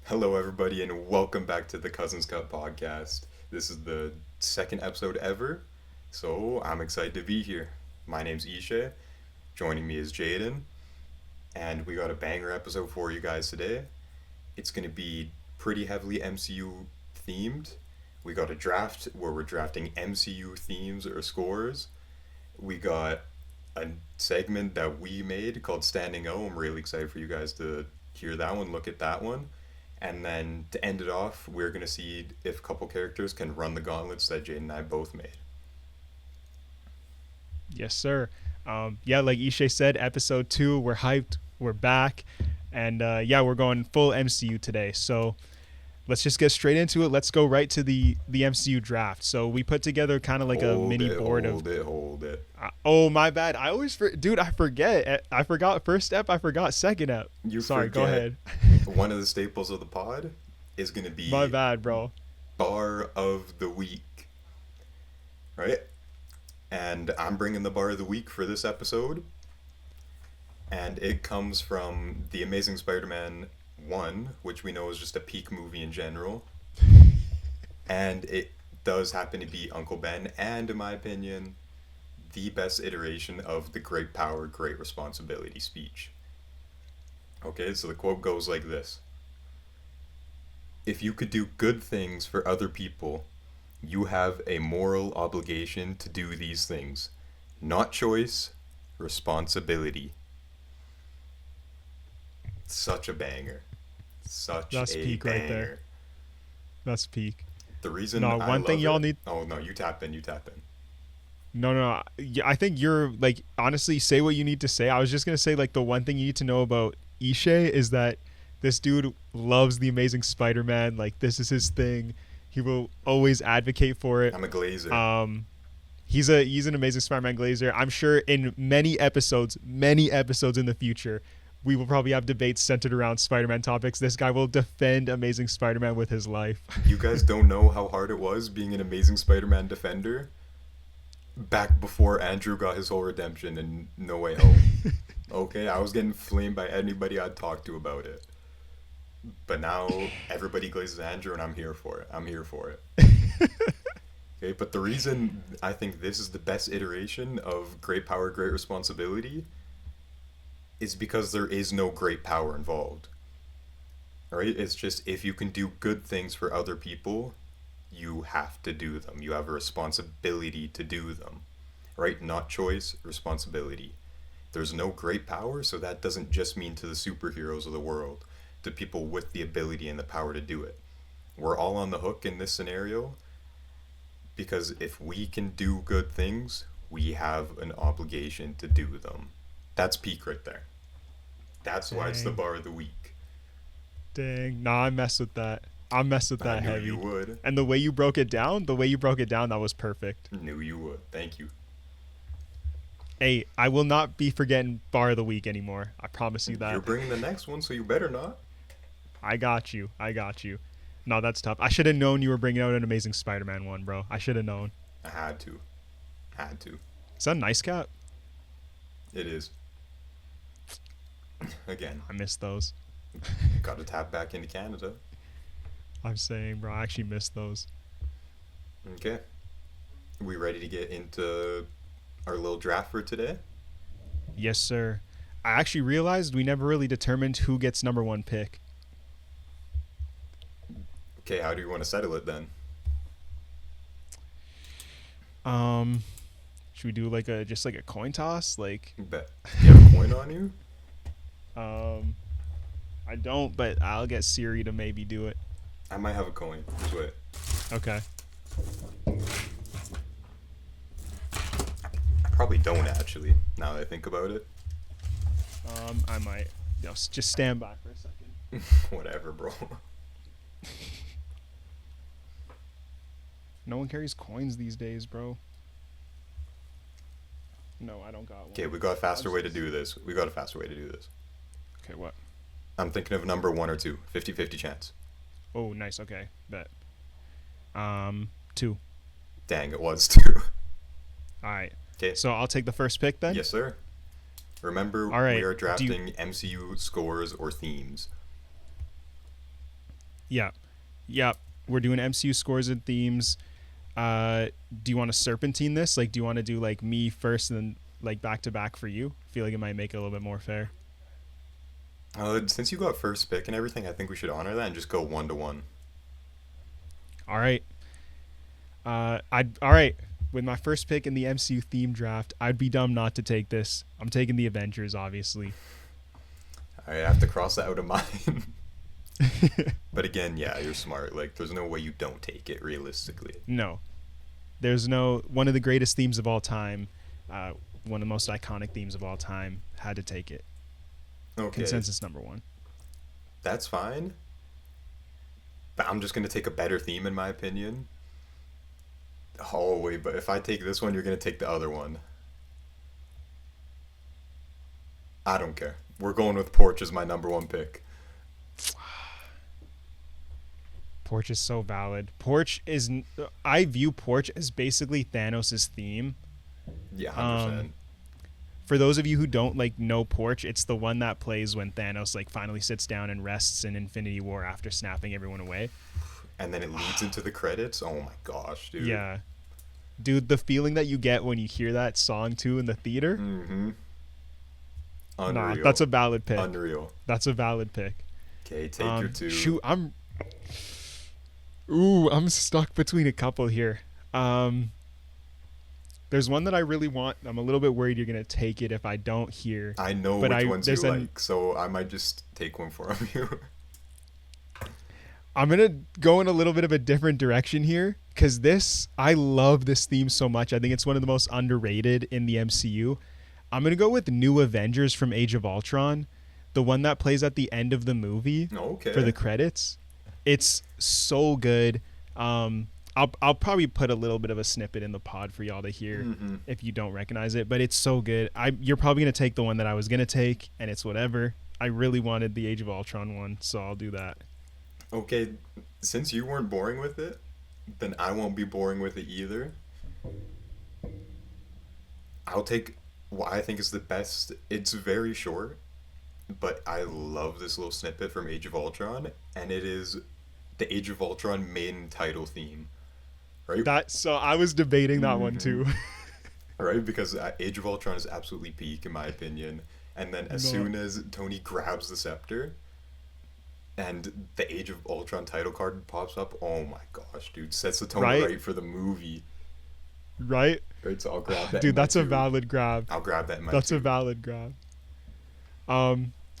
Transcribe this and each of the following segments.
Hello, everybody, and welcome back to the Cousins Cup podcast. This is the second episode ever, so I'm excited to be here. My name's Isha. Joining me is Jaden, and we got a banger episode for you guys today. It's going to be pretty heavily MCU themed. We got a draft where we're drafting MCU themes or scores. We got a segment that we made called Standing O. I'm really excited for you guys to hear that one, look at that one. And then to end it off, we're going to see if a couple characters can run the gauntlets that Jade and I both made. Yes, sir. Yeah, like Ishay said, episode 2, we're hyped, we're back, and yeah, we're going full MCU today. So let's just get straight into it. Let's go right to the MCU draft. So we put together kind of like a mini board hold it. oh, my bad. I always dude, I forget. I forgot first step. I forgot second step. You Sorry, go ahead. One of the staples of the pod is going to be My bad, bro. bar of the week, right? And I'm bringing the bar of the week for this episode, and it comes from The Amazing Spider-Man 1, which we know is just a peak movie in general. And it does happen to be Uncle Ben, and in my opinion, the best iteration of the great power, great responsibility speech. Okay, so the quote goes like this: If you could do good things for other people, you have a moral obligation to do these things. Not choice, responsibility. Such a banger. That's A peak banger. right there. That's peak. The reason No, I one thing love y'all it- need. Oh no, you tap in. No. Yeah, I think you're like, honestly, say what you need to say. I was just gonna say, like, the one thing you need to know about Ishay is that this dude loves the Amazing Spider-Man. Like, this is his thing. He will always advocate for it. I'm a glazer. He's an Amazing Spider-Man glazer. I'm sure in many episodes in the future, we will probably have debates centered around Spider-Man topics. This guy will defend Amazing Spider-Man with his life. You guys don't know how hard it was being an Amazing Spider-Man defender back before Andrew got his whole redemption in No Way Home. Okay, I was getting flamed by anybody I'd talk to about it. But now everybody glazes Andrew, and I'm here for it. Okay, but the reason I think this is the best iteration of great power, great responsibility is because there is no great power involved. Alright? It's just if you can do good things for other people, you have to do them. You have a responsibility to do them. Right? Not choice, responsibility. There's no great power, so that doesn't just mean to the superheroes of the world, to people with the ability and the power to do it. We're all on the hook in this scenario because if we can do good things, we have an obligation to do them. That's peak right there. That's why it's the Dang. bar of the week. Dang. Nah, I mess with that. I mess with that I knew heavy. you would. And the way you broke it down, that was perfect. Knew you would. Thank you. Hey, I will not be forgetting bar of the week anymore. I promise you that. You're bringing the next one, so you better not. I got you. No, that's tough. I should have known you were bringing out an Amazing Spider-Man one, bro. I should have known. I had to. Is that a nice cap? It is. Again, I miss those. gotta tap back into Canada. I'm saying, bro, I actually miss those. Okay. We ready to get into our little draft for today? Yes, sir. I actually realized we never really determined who gets number 1 pick. Okay, how do you want to settle it then? Should we do like a coin toss? Like, Bet. Do you have a coin on you? I don't, but I'll get Siri to maybe do it. I might have a coin. Just wait. Okay. I probably don't actually, now that I think about it. I might. Just stand by for a second. Whatever, bro. No one carries coins these days, bro. No, I don't got one. Okay, we got a faster way to do this. Okay, what? I'm thinking of number 1 or 2. 50-50 chance. Oh, nice. Okay, bet. 2. Dang, it was 2. All right. Okay. So I'll take the first pick then. Yes, sir. Remember, All right, we are drafting MCU scores or themes. Yeah. Yeah. We're doing MCU scores and themes. Do you want to serpentine this? Like, do you want to do like me first and then like back to back for you? I feel like it might make it a little bit more fair. Since you got first pick and everything, I think we should honor that and just go 1-1. All right. All right. With my first pick in the MCU theme draft, I'd be dumb not to take this. I'm taking the Avengers, obviously. I have to cross that out of mine. But again, yeah, you're smart. Like, there's no way you don't take it realistically. No, there's no one of the greatest themes of all time. One of the most iconic themes of all time. Had to take it. Okay, Consensus number one. that's fine. But I'm just gonna take a better theme in my opinion. Oh wait, but if I take this one, you're gonna take the other one. I don't care. We're going with Porch as my number one pick. Porch is so valid. Porch is. I view Porch as basically Thanos' theme. Yeah, 100%. For those of you who don't like know Porch, it's the one that plays when Thanos like finally sits down and rests in Infinity War after snapping everyone away. And then it leads into the credits. Oh my gosh, dude. Yeah. Dude, the feeling that you get when you hear that song too in the theater. Mm-hmm. Unreal. Nah, that's a valid pick. Unreal. That's a valid pick. Okay, take your two. Shoot, I'm stuck between a couple here. There's one that I really want. I'm a little bit worried you're gonna take it if I don't hear. I know but which ones you like, so I might just take one from you. I'm gonna go in a little bit of a different direction here because I love this theme so much. I think it's one of the most underrated in the MCU. I'm gonna go with New Avengers from Age of Ultron, the one that plays at the end of the movie Okay. for the credits. It's so good. I'll probably put a little bit of a snippet in the pod for y'all to hear if you don't recognize it, but it's so good. You're probably gonna take the one that I was gonna take, and it's whatever. I really wanted the Age of Ultron one, so I'll do that. Okay, since you weren't boring with it, then I won't be boring with it either. I'll take what I think is the best. It's very short, but I love this little snippet from Age of Ultron, and it is the Age of Ultron main title theme, right? So I was debating that one too. Right, because Age of Ultron is absolutely peak in my opinion, and then as soon as Tony grabs the scepter and the Age of Ultron title card pops up, oh my gosh, dude, sets the tone right for the movie. Right? Right, so I'll grab that. Dude, that's a valid grab. I'll grab that in my That's a valid grab.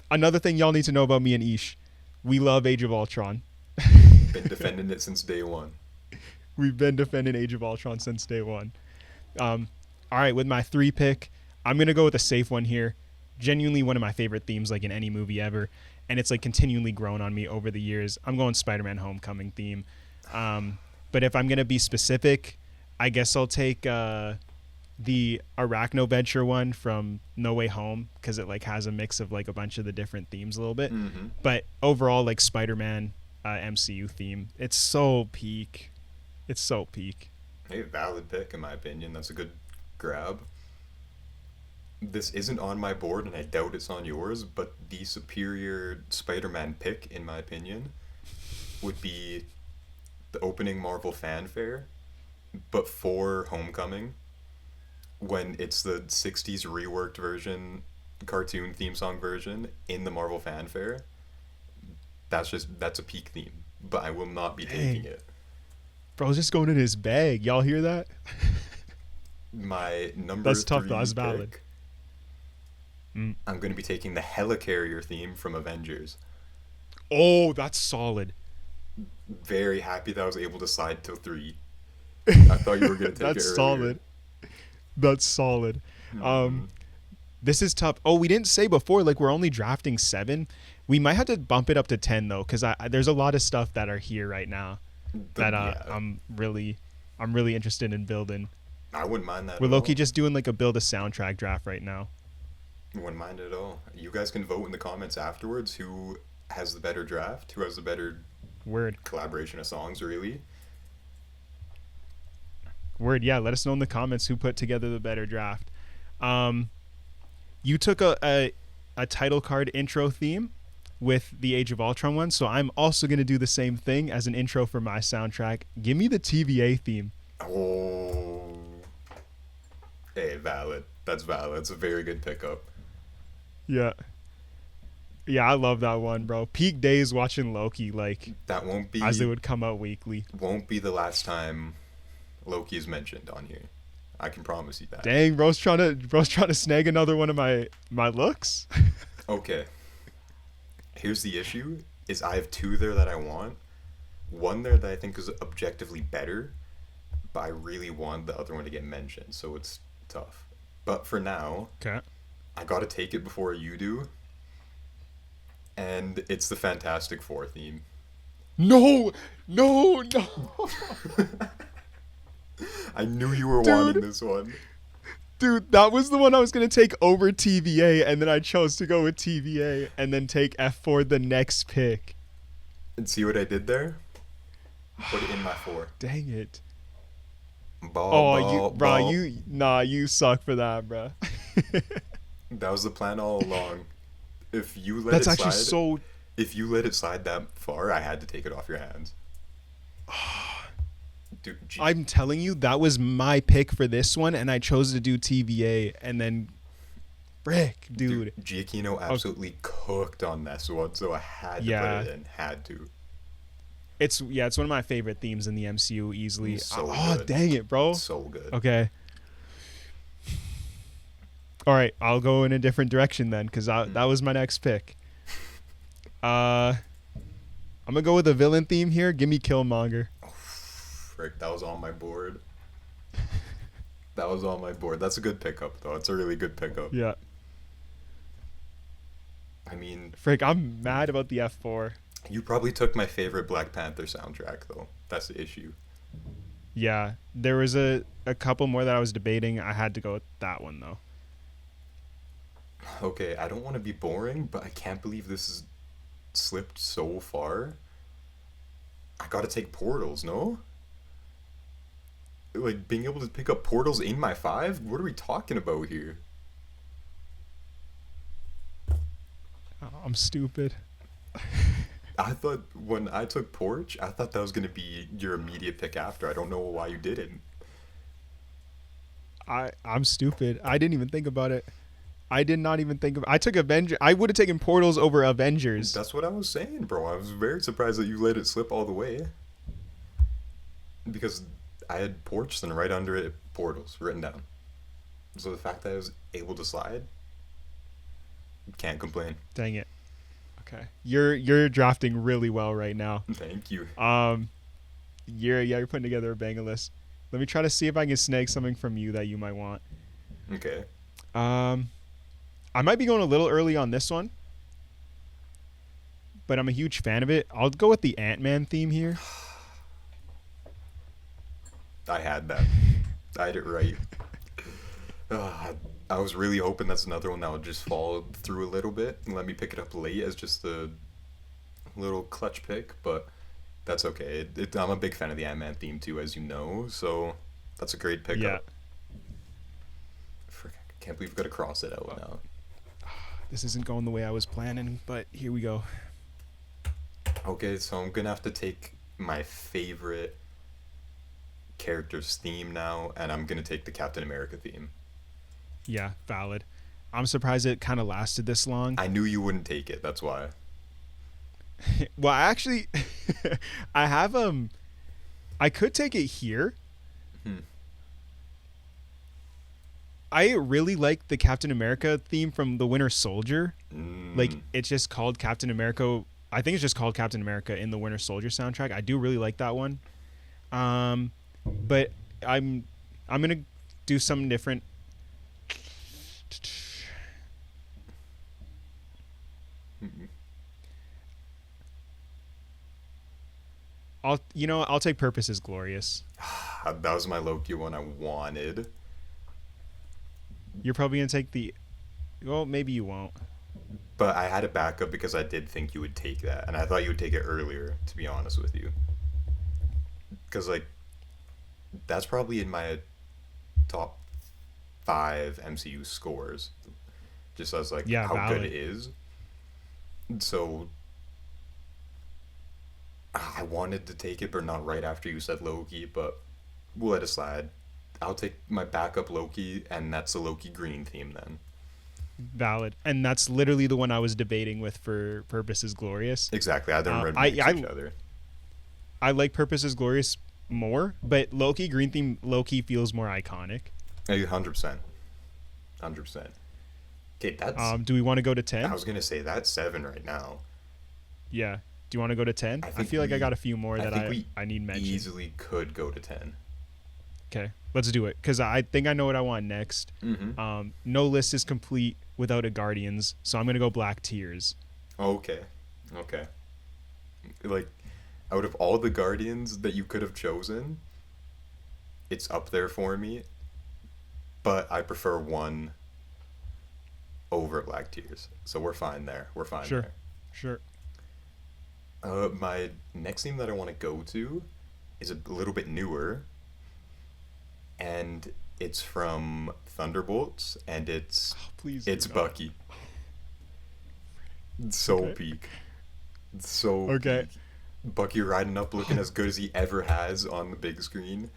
Another thing y'all need to know about me and Ish. We love Age of Ultron. Been defending it since day one. We've been defending Age of Ultron since day one. All right, with my 3 pick, I'm going to go with a safe one here. Genuinely one of my favorite themes like in any movie ever. And it's like continually grown on me over the years. I'm going Spider-Man Homecoming theme. But if I'm going to be specific, I guess I'll take the Arachnoventure one from No Way Home because it like has a mix of like a bunch of the different themes a little bit. But overall, like Spider-Man MCU theme, it's so peak. It's so peak. Hey, valid pick in my opinion. That's a good grab. This isn't on my board, and I doubt it's on yours, but the superior Spider-Man pick, in my opinion, would be the opening Marvel fanfare, but for Homecoming, when it's the 60s reworked version, cartoon theme song version, in the Marvel fanfare. That's a peak theme, but I will not be taking it. Bro's just going in his bag. Y'all hear that? My number That's tough, 3 though. That's pick, valid. I'm going to be taking the Helicarrier theme from Avengers. Oh, that's solid. Very happy that I was able to slide to 3. I thought you were going to take That's it earlier. solid. That's solid. This is tough. Oh, we didn't say before, like we're only drafting 7. We might have to bump it up to 10 though, because there's a lot of stuff that are here right now that I'm really interested in building. I wouldn't mind that. We're low-key just doing like a build a soundtrack draft right now. Wouldn't mind it at all. You guys can vote in the comments afterwards who has the better draft, who has the better collaboration of songs, really. Yeah, let us know in the comments who put together the better draft. You took a title card intro theme with the Age of Ultron one, so I'm also gonna do the same thing as an intro for my soundtrack. Give me the TVA theme. Oh, hey, valid. That's valid. It's a very good pickup. Yeah. Yeah, I love that one, bro. Peak days watching Loki, like That as they would come out weekly. won't be the last time Loki is mentioned on here. I can promise you that. Dang, bro's trying to snag another one of my looks. Okay. Here's the issue: is I have two there that I want. One there that I think is objectively better, but I really want the other one to get mentioned, so it's tough. But for now, Okay. I gotta take it before you do, and it's the Fantastic Four theme. No, no, no. I knew you were Dude. wanting this one. Dude, that was the one I was going to take over TVA, and then I chose to go with TVA and then take F4 the next pick. And see what I did there? Put it in my four. Dang it. Ball, ball. You suck for that, bro. That was the plan all along. If you let That's it actually slide, so... if you let it slide that far, I had to take it off your hands. Dude, I'm telling you, that was my pick for this one, and I chose to do TVA, and then... Frick, dude. Giacchino absolutely cooked on this one, so I had to put it in. Had to. It's one of my favorite themes in the MCU, easily. So good. Dang it, bro. So good. Okay. All right, I'll go in a different direction then, because that was my next pick. I'm going to go with a villain theme here. Give me Killmonger. Oh, frick, that was on my board. That was on my board. That's a good pickup, though. It's a really good pickup. Yeah. I mean... Frick, I'm mad about the F4. You probably took my favorite Black Panther soundtrack, though. That's the issue. Yeah, there was a couple more that I was debating. I had to go with that one, though. Okay, I don't want to be boring, but I can't believe this has slipped so far. I gotta take Portals, no? Like, being able to pick up Portals in my 5? What are we talking about here? Oh, I'm stupid. I thought when I took Porch, I thought that was gonna be your immediate pick after. I don't know why you didn't. I'm stupid. I didn't even think about it. I did not even think of... I took Avenger. I would have taken Portals over Avengers. That's what I was saying, bro. I was very surprised that you let it slip all the way. Because I had Porch, then right under it, Portals written down. So the fact that I was able to slide, can't complain. Dang it. Okay. You're drafting really well right now. Thank you. You're putting together a banger list. Let me try to see if I can snag something from you that you might want. Okay. I might be going a little early on this one, but I'm a huge fan of it. I'll go with the Ant-Man theme here. I had that. I had it right. I was really hoping that's another one that would just fall through a little bit and let me pick it up late as just a little clutch pick, but that's okay. I'm a big fan of the Ant-Man theme too, as you know, so that's a great pickup. Yeah. Frick, I can't believe we've got to cross it out now. This isn't going the way I was planning, but here we go. Okay, so I'm gonna have to take my favorite character's theme now, and I'm gonna take the Captain America theme. Yeah, valid. I'm surprised it kind of lasted this long. I knew you wouldn't take it, that's why. Well, actually, I have I could take it here. I really like the Captain America theme from the Winter Soldier. Like, it's just called Captain America. I think it's just called Captain America in the Winter Soldier soundtrack. I do really like that one. But I'm gonna do something different. I'll take Purpose is Glorious. That was my Loki one I wanted. You're probably gonna take well, maybe you won't. But I had a backup because I did think you would take that, and I thought you would take it earlier, to be honest with you. Because, like, that's probably in my top 5 MCU scores. Just as, like, how valid. good it is. So I wanted to take it, but not right after you said Loki, but we'll let it slide. I'll take my backup Loki, and that's the Loki green theme then. Valid. And that's literally the one I was debating with for Purpose is Glorious. Exactly, either Uh, red I makes each I other. I like Purpose is Glorious more, but Loki green theme Loki feels more iconic. 100%. 100%. Okay, that's. Do we want to go to I 10? was gonna say that's 7 right now. Yeah. Do you want to go to 10? I I think feel like I we. got a few more I that think I we I need mention. easily could go to 10. Okay, let's do it because I think I know what I want next. Mm-hmm. No list is complete without a Guardians, so I'm gonna go Black Tears. Okay. Okay. Like, out of all the Guardians that you could have chosen, it's up there for me, but I prefer one over Black Tears. So we're fine there. We're fine Sure, there. sure. My next theme that I want to go to is a little bit newer, and it's from Thunderbolts, and it's Oh, please. it's do not. Bucky. It's so Okay. peak. It's so Okay. peak. Bucky riding up looking as good as he ever has on the big screen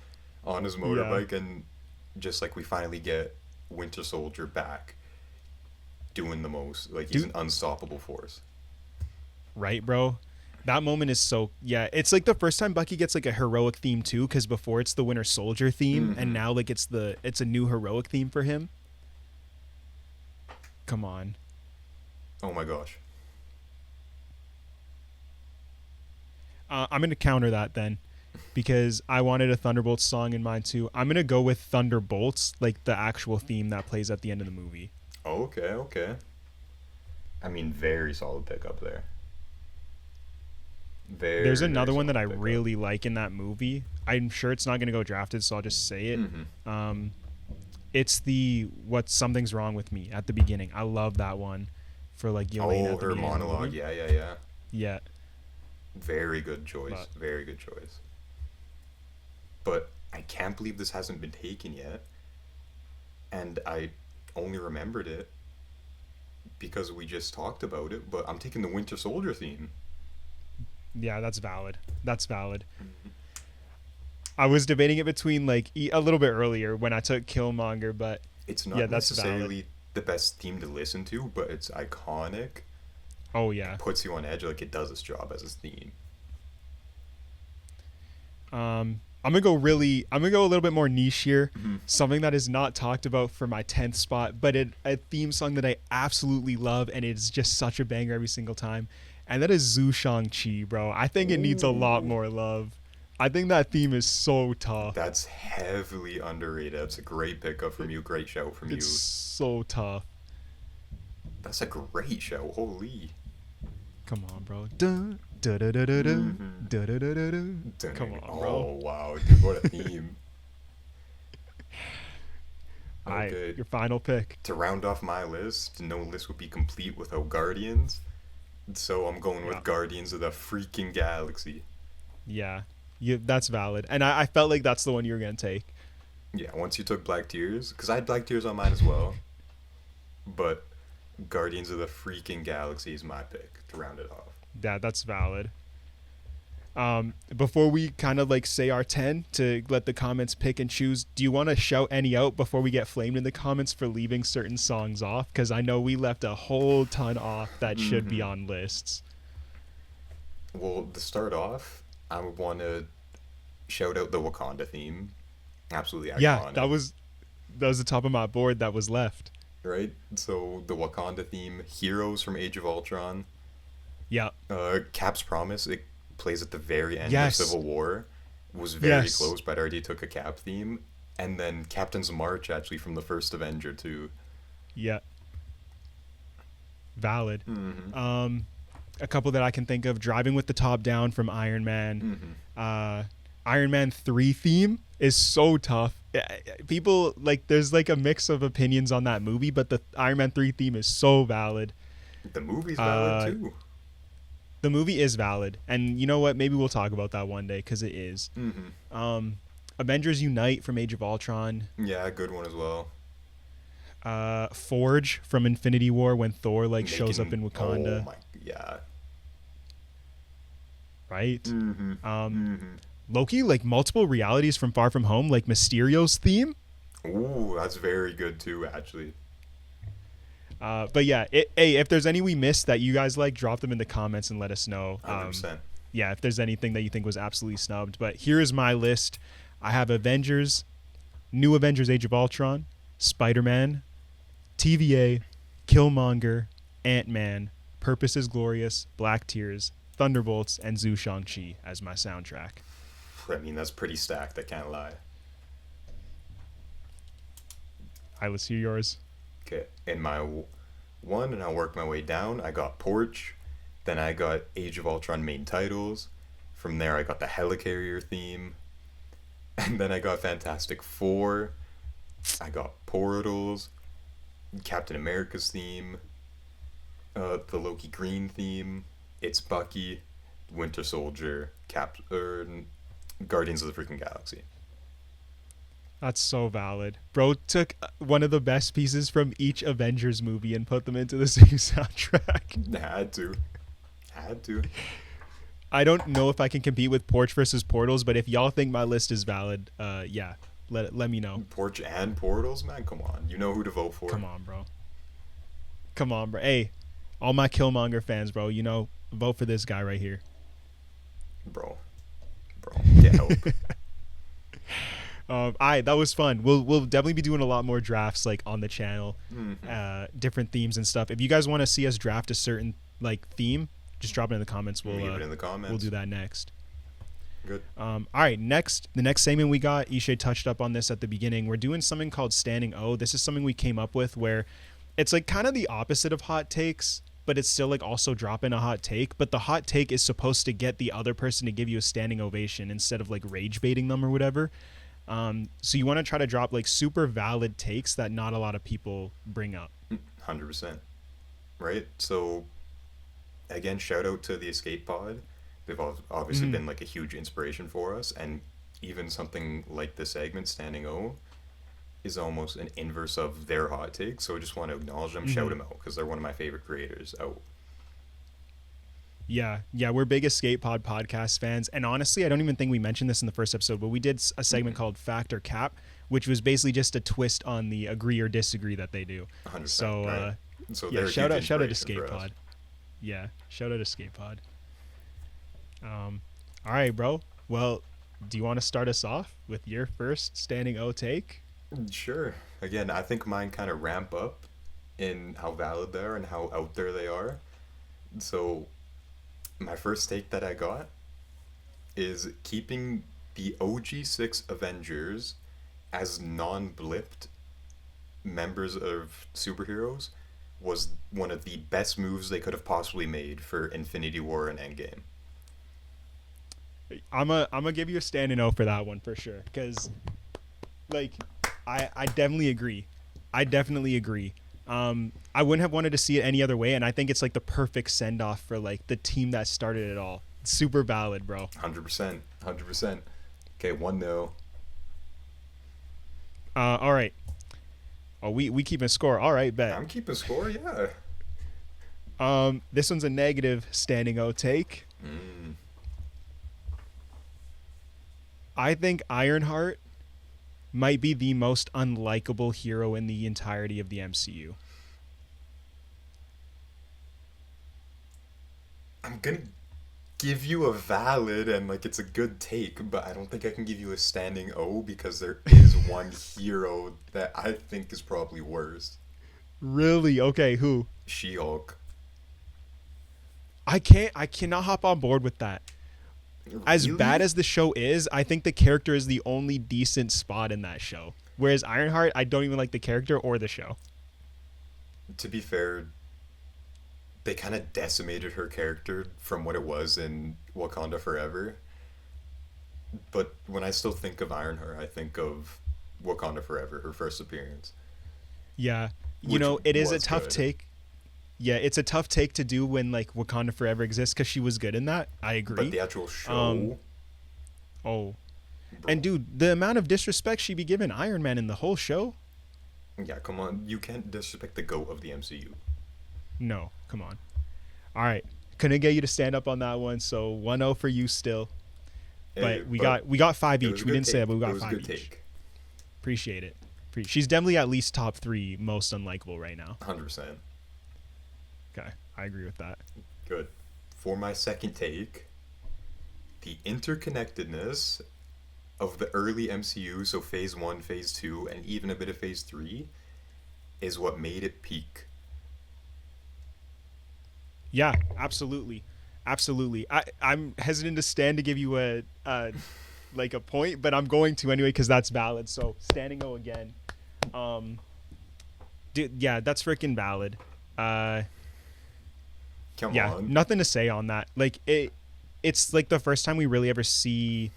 on his Yeah. motorbike, and just like we finally get Winter Soldier back doing the most. Like he's Dude, an unstoppable force. right, bro? That moment is so yeah. It's like the first time Bucky gets like a heroic theme too, because before it's the Winter Soldier theme, and Mm-hmm. now like it's a new heroic theme for him. Come on. Oh my gosh. I'm gonna counter that then, because I wanted a Thunderbolts song in mine too. I'm gonna go with Thunderbolts, like the actual theme that plays at the end of the movie. Okay, okay. I mean, very solid pick up there. There's Very, very another one that solid I pick up. really like in that movie. I'm sure it's not gonna go drafted, so I'll just say it. Mm-hmm. It's the "What Something's Wrong with Me" at the beginning. I love that one for like Yelena Oh, at the her beginning of the monologue. movie. Yeah, yeah, yeah. Yeah, Very good choice. but Very good choice. But I can't believe this hasn't been taken yet. And I only remembered it because we just talked about it. But I'm taking the Winter Soldier theme. yeah, that's valid. That's valid. I was debating it between like a little bit earlier when I took Killmonger, but It's yeah, not that's valid. necessarily the best theme to listen to, but it's iconic. Oh yeah. Puts you on edge like it does its job as a theme. I'm gonna go a little bit more niche here. Mm-hmm. Something that is not talked about for my 10th spot, but a theme song that I absolutely love, and it's just such a banger every single time. And that is Zhu Shang-Chi, bro. I think it needs a lot Ooh. more love. I think that theme is so tough. That's heavily underrated. That's a great pickup from you. Great show from you. It's so tough. That's a great show. Holy. Come on, bro. Dun, da, da, da, da, da, Mm-hmm. da, da, da, da, da. Come on, bro. Oh, wow. Dude, what a theme. Okay. Your final pick. To round off my list, no list would be complete without Guardians. So I'm going with Yeah. Guardians of the freaking Galaxy. Yeah, that's valid. And I felt like that's the one you were gonna take. Yeah, once you took Black Tears, because I had Black Tears on mine as well. But Guardians of the freaking Galaxy is my pick to round it off. Yeah, that's valid. Before we kind of like say our 10 to let the comments pick and choose, do you want to shout any out before we get flamed in the comments for leaving certain songs off? Because I know we left a whole ton off that should be Mhm. on lists. Well, to start off, I would want to shout out the Wakanda theme. Absolutely iconic. Yeah, that was the top of my board that was left. Right? So the Wakanda theme, Heroes from Age of Ultron, Yeah. Cap's Promise, it plays at the very end Yes. of Civil War, was very Yes. close, but I already took a Cap theme. And then Captain's March, actually, from the first Avenger, too. Yeah. Valid. Mm-hmm. A couple that I can think of: Driving with the Top Down from Iron Man. Mm-hmm. Iron Man 3 theme is so tough. People like there's like a mix of opinions on that movie, but the Iron Man 3 theme is so valid. The movie's valid, too. The movie is valid, and you know what? Maybe we'll talk about that one day because it is. Mm-hmm. Avengers Unite from Age of Ultron. Yeah, good one as well. Forge from Infinity War when Thor like shows up in Oh Wakanda. my, Yeah. right? Mm-hmm. Um, Mm-hmm. Loki, like multiple realities from Far From Home, like Mysterio's theme. Ooh, that's very good too, actually. But yeah, hey, if there's any we missed that you guys like, drop them in the comments and let us know. 100%. Yeah, if there's anything that you think was absolutely snubbed. But here is my list. I have Avengers, New Avengers Age of Ultron, Spider-Man, TVA, Killmonger, Ant-Man, Purpose is Glorious, Black Tears, Thunderbolts, and Zhu Shang-Chi as my soundtrack. I mean, that's pretty stacked, I can't lie. All right, let's hear yours. Okay, in my one, and I'll work my way down, I got Porch. Then I got Age of Ultron main titles. From there, I got the Helicarrier theme. And then I got Fantastic Four. I got Portals, Captain America's theme, the Loki Green theme. It's Bucky, Winter Soldier, Guardians of the freaking Galaxy. That's so valid. Bro took one of the best pieces from each Avengers movie and put them into the same soundtrack. Had to. Had to. I don't know if I can compete with Porch versus Portals, but if y'all think my list is valid, yeah, let me know. Porch and Portals, man, come on. You know who to vote for. Come on, bro. Come on, bro. Hey, all my Killmonger fans, bro, you know, vote for this guy right here. Bro, get help. All right, that was fun. We'll definitely be doing a lot more drafts like on the channel, different themes and stuff. If you guys want to see us draft a certain like theme, just drop it in the comments. We'll leave it in the comments. We'll do that next. Good. All right, the next segment we got, Ishay touched up on this at the beginning. We're doing something called Standing O. This is something we came up with where it's like kind of the opposite of hot takes, but it's still like also dropping a hot take. But the hot take is supposed to get the other person to give you a standing ovation instead of like rage baiting them or whatever. So you want to try to drop like super valid takes that not a lot of people bring up. 100%. Right? So, again, shout out to the Escape Pod. They've obviously been like a huge inspiration for us. And even something like this segment, Standing O, is almost an inverse of their hot take. So I just want to acknowledge them, shout them out, because they're one of my favorite creators out. Yeah, we're big Escape Pod podcast fans, and honestly, I don't even think we mentioned this in the first episode, but we did a segment called Fact or Cap, which was basically just a twist on the agree or disagree that they do. 100%. So, right. So yeah, shout out Escape Pod. Yeah, shout out Escape Pod. All right, bro. Well, do you want to start us off with your first Standing O take? Sure. Again, I think mine kind of ramp up in how valid they are and how out there they are. So, my first take that I got is keeping the OG 6 Avengers as non-blipped members of superheroes was one of the best moves they could have possibly made for Infinity War and Endgame. I'm gonna give you a standing O for that one for sure, because like I definitely agree. I wouldn't have wanted to see it any other way, and I think it's like the perfect send off for like the team that started it all. It's super valid, bro. 100%. Okay, 1-0. All right. Oh, we keeping score. All right, bet. I'm keeping score, yeah. This one's a negative Standing O take. I think Ironheart might be the most unlikable hero in the entirety of the MCU. I'm gonna give you a valid and like it's a good take, but I don't think I can give you a standing O because there is one hero that I think is probably worse. Really? Okay, who? She-Hulk. I cannot hop on board with that. As Really? bad as the show is, I think the character is the only decent spot in that show. Whereas Ironheart, I don't even like the character or the show. To be fair, they kind of decimated her character from what it was in Wakanda Forever. But when I still think of Ironheart, I think of Wakanda Forever, her first appearance. Yeah. You Which know, it is a was tough good. take. Yeah, it's a tough take to do when like Wakanda Forever exists because she was good in that. I agree. But the actual show... Oh. bro, And dude, the amount of disrespect she be giving Iron Man in the whole show? yeah, come on. You can't disrespect the GOAT of the MCU. No, come on. All right. Couldn't get you to stand up on that one, so 1-0 for you still. Hey, But we got 5 it was each. a We good didn't say take. that, but we It got was a 5 good each. take. Appreciate it. She's definitely at least top 3 most unlikable right now. 100%. Okay, I agree with that. Good. For my second take, the interconnectedness of the early MCU, so Phase 1, Phase 2, and even a bit of Phase 3, is what made it peak. Yeah, absolutely. Absolutely. I'm hesitant to stand to give you a like a point, but I'm going to anyway because that's valid. So standing O again. Dude, yeah, that's freaking valid. Come Yeah, on. nothing to say on that. Like it's like the first time we really ever see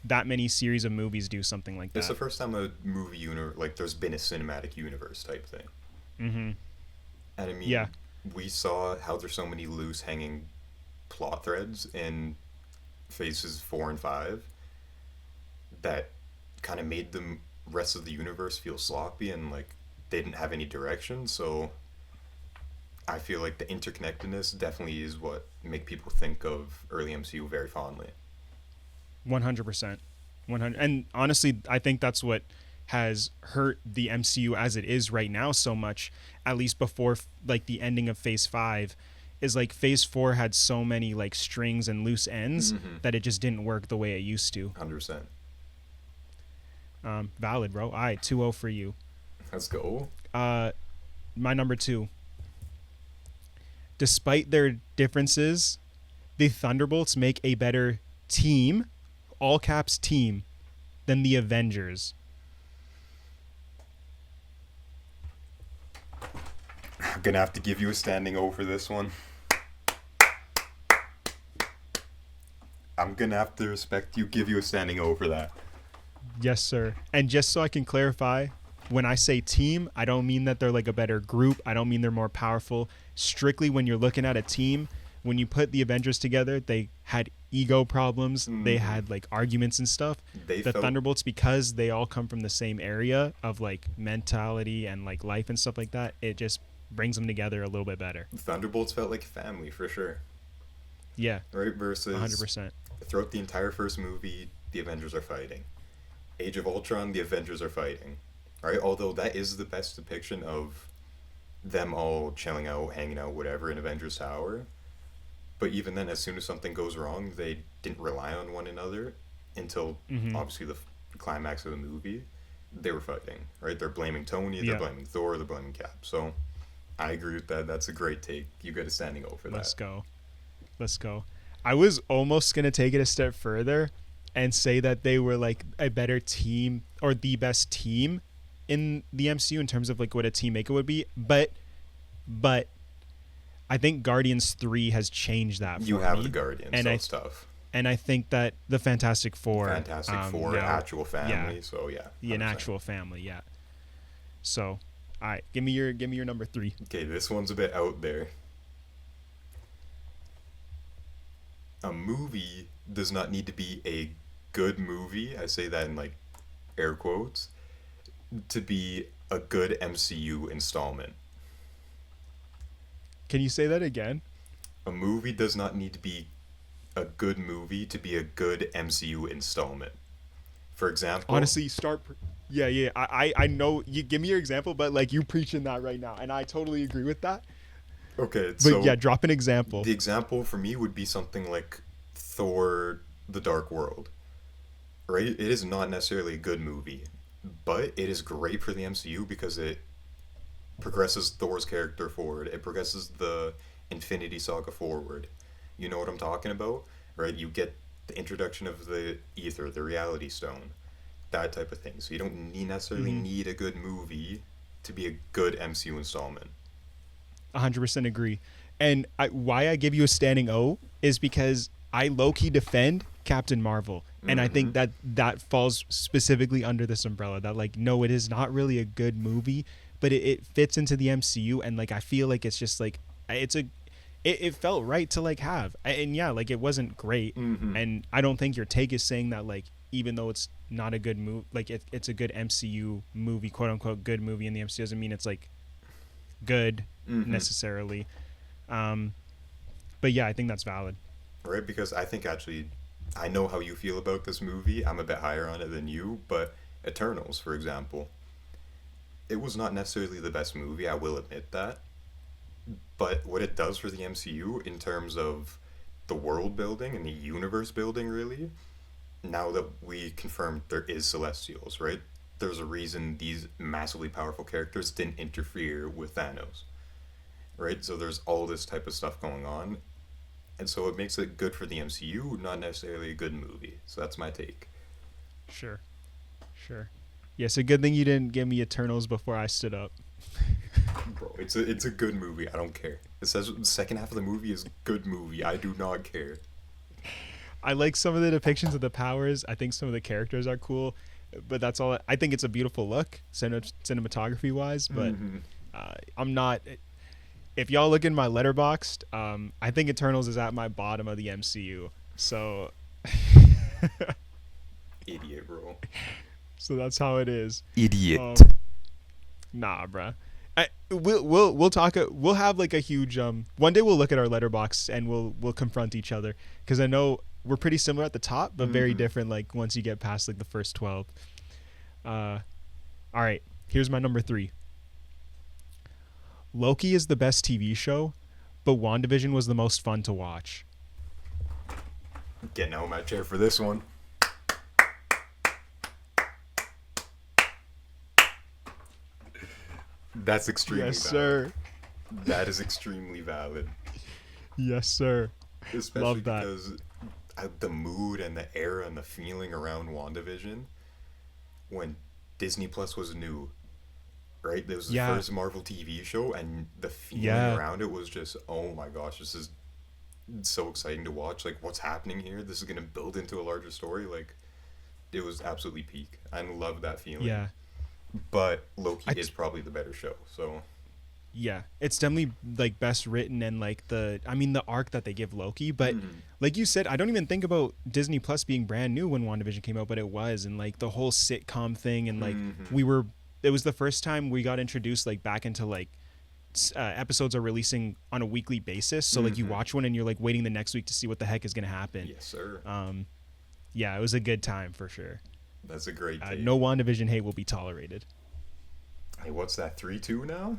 that many series of movies do something like It's the that. first time a movie like there's been a cinematic universe type thing. Mm-hmm. And I mean, Yeah. we saw how there's so many loose hanging plot threads in Phases 4 and 5 that kind of made the rest of the universe feel sloppy and like they didn't have any direction. So I feel like the interconnectedness definitely is what make people think of early MCU very fondly. 100%. 100. And honestly, I think that's what has hurt the MCU as it is right now so much, at least before like the ending of Phase 5, is like Phase 4 had so many like strings and loose ends that it just didn't work the way it used to. 100%. Valid, bro. All right, 2-0 for you. Let's go. My number 2. Despite their differences, the Thunderbolts make a better team, all caps team, than the Avengers. I'm gonna have to give you a standing O for this one. I'm gonna have to give you a standing O for that. Yes, sir. And just so I can clarify, when I say team, I don't mean that they're like a better group. I don't mean they're more powerful. Strictly when you're looking at a team, when you put the Avengers together, they had ego problems. They had like arguments and stuff. The Thunderbolts, because they all come from the same area of like mentality and like life and stuff like that, it just brings them together a little bit better. Thunderbolts felt like family for sure. Yeah. Right? Versus 100%. Throughout the entire first movie, the Avengers are fighting. Age of Ultron, the Avengers are fighting. Right? Although that is the best depiction of them all chilling out, hanging out, whatever, in Avengers Tower. But even then, as soon as something goes wrong, they didn't rely on one another until obviously the climax of the movie. They were fighting, right? They're blaming Tony, they're blaming Thor, they're blaming Cap. So I agree with that. That's a great take. You got a standing O for that. Let's go. I was almost going to take it a step further and say that they were like a better team or the best team in the MCU in terms of like what a team maker would be. But I think Guardians 3 has changed that for me. You have the Guardians, and so it's tough. And I think that the Fantastic Four, actual family, so yeah. 100%. An actual family, yeah. So, all right, give me your number 3. Okay, this one's a bit out there. A movie does not need to be a good movie, I say that in like air quotes, to be a good MCU installment. Can you say that again? A movie does not need to be a good movie to be a good MCU installment. For example, honestly, yeah. I know you give me your example, but like you preaching that right now, and I totally agree with that. Okay, but yeah, drop an example. The example for me would be something like Thor: The Dark World. Right? It is not necessarily a good movie, but it is great for the MCU because it progresses Thor's character forward. It progresses the Infinity Saga forward. You know what I'm talking about? Right? You get the introduction of the ether, the reality stone, that type of thing. So you don't necessarily need a good movie to be a good MCU installment. 100% agree. And why I give you a standing O is because I low-key defend Captain Marvel. And I think that falls specifically under this umbrella. That like, no, it is not really a good movie, but it fits into the MCU. And like, I feel like it's just like, it felt right to like have. And yeah, like it wasn't great. And I don't think your take is saying that like, even though it's not a good movie, like it's a good MCU movie, quote unquote, good movie in the MCU doesn't mean it's like good necessarily. But yeah, I think that's valid. right? Because I think actually, I know how you feel about this movie. I'm a bit higher on it than you, but Eternals, for example, it was not necessarily the best movie. I will admit that. But what it does for the MCU in terms of the world building and the universe building, really, now that we confirmed there is Celestials, right? There's a reason these massively powerful characters didn't interfere with Thanos, right? So there's all this type of stuff going on, and so it makes it good for the MCU, not necessarily a good movie. So that's my take. Sure. Sure. Yes, a good thing you didn't give me Eternals before I stood up. Bro, it's a good movie. I don't care. It says the second half of the movie is good movie. I do not care. I like some of the depictions of the powers. I think some of the characters are cool, but that's all. I think it's a beautiful look, cinematography wise. But Mm-hmm. I'm not. If y'all look in my letterboxed, I think Eternals is at my bottom of the MCU. So, Idiot, bro. so that's how it is. Idiot. Nah, bruh. We'll talk. We'll have like a huge. One day we'll look at our letterbox and we'll confront each other, because I know we're pretty similar at the top, but very different. Like once you get past like the first 12. All right. Here's my number 3. Loki is the best TV show, but WandaVision was the most fun to watch. Getting out of my chair for this one. That's extremely Yes, valid. sir. That is extremely valid. Yes, sir. Especially Love that. because the mood and the era and the feeling around WandaVision when Disney Plus was new, right? This was the Yeah. first Marvel TV show, and the feeling Yeah. around it was just, oh my gosh, this is so exciting to watch. Like, what's happening here? This is going to build into a larger story. Like, it was absolutely peak. I love that feeling. Yeah. But Loki is probably the better show, so. Yeah, it's definitely like best written, and like the arc that they give Loki. But like you said, I don't even think about Disney Plus being brand new when WandaVision came out, but it was, and like the whole sitcom thing, and like it was the first time we got introduced like back into like episodes are releasing on a weekly basis. So like you watch one and you're like waiting the next week to see what the heck is gonna happen. Yes, sir. Yeah, it was a good time for sure. That's a great take. No WandaVision hate will be tolerated. Hey, what's that, 3-2 now?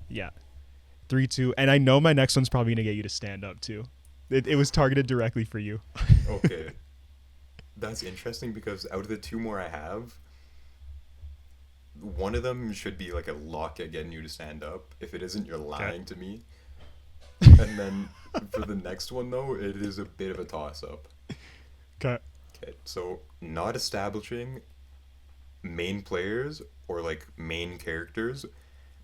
Yeah. 3-2. And I know my next one's probably going to get you to stand up too. It was targeted directly for you. Okay. That's interesting because out of the 2 more I have, one of them should be like a lock at getting you to stand up. If it isn't, you're lying to me. And then for the next one, though, it is a bit of a toss-up. Okay. Okay, so not establishing main players or like main characters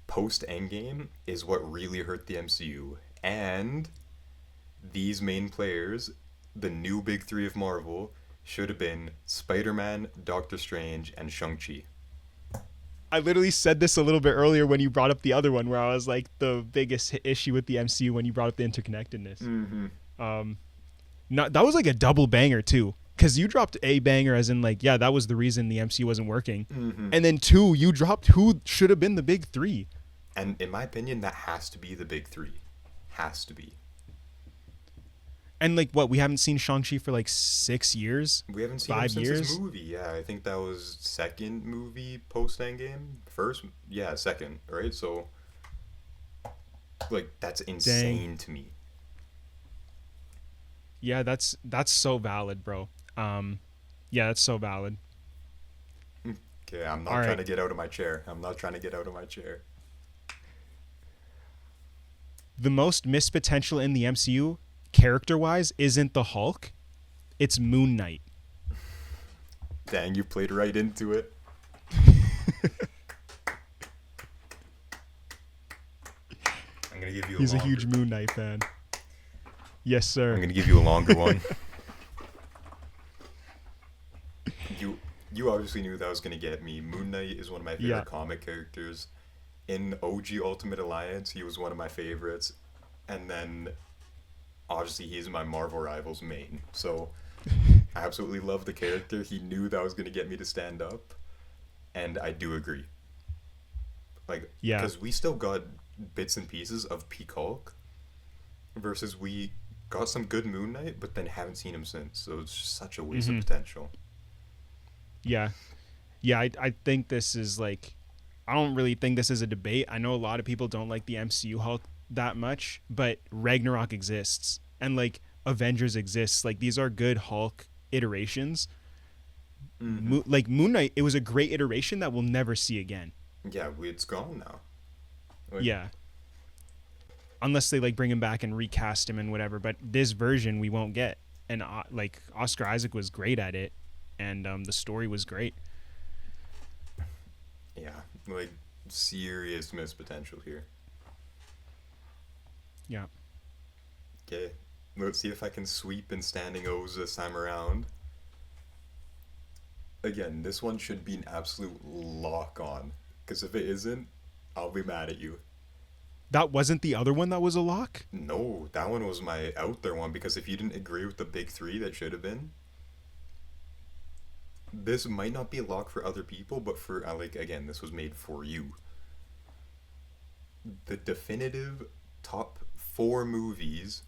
post Endgame is what really hurt the MCU. And these main players, the new big 3 of Marvel, should have been Spider-Man, Doctor Strange, and Shang-Chi. I literally said this a little bit earlier when you brought up the other one, where I was like, the biggest issue with the MCU when you brought up the interconnectedness. That was like a double banger too, because you dropped a banger as in like, yeah, that was the reason the MCU wasn't working, and then 2, you dropped who should have been the big 3. And in my opinion, that has to be the big 3. Has to be. And like what, we haven't seen Shang-Chi for like 6 years? We haven't seen 5 him since years? his movie. Yeah, I think that was second movie post Endgame. First, yeah, second, right? So, like, that's insane to me. Yeah, that's so valid, bro. Yeah, that's so valid. Okay, I'm not trying to get out of my chair. I'm not trying to get out of my chair. The most missed potential in the MCU, character-wise, isn't the Hulk. It's Moon Knight. Dang, you played right into it. I'm gonna give you. He's a huge Moon Knight fan. Yes, sir. I'm gonna give you a longer one. You obviously knew that was gonna get me. Moon Knight is one of my favorite comic characters. In OG Ultimate Alliance, he was one of my favorites, and then obviously he's my Marvel Rivals main. So I absolutely love the character. He knew that was gonna get me to stand up, and I do agree. Like, because we still got bits and pieces of Peak Hulk, versus we got some good Moon Knight, but then haven't seen him since. So it's just such a waste of Mm-hmm. potential. Yeah. Yeah, I think this is like, I don't really think this is a debate. I know a lot of people don't like the MCU Hulk that much, but Ragnarok exists and like Avengers exists. Like these are good Hulk iterations. Mm-hmm. Like Moon Knight, it was a great iteration that we'll never see again. Yeah, it's gone now. Like, Yeah, unless they like bring him back and recast him and whatever. But this version we won't get. And like Oscar Isaac was great at it, and the story was great. yeah, like serious missed potential here. Yeah. Okay, let's see if I can sweep in standing O's this time around. Again, this one should be an absolute lock on. Because if it isn't, I'll be mad at you. That wasn't the other one that was a lock? No, that one was my out there one because if you didn't agree with the big three that should have been, this might not be a lock for other people, but for, like, again, this was made for you. The definitive top four movies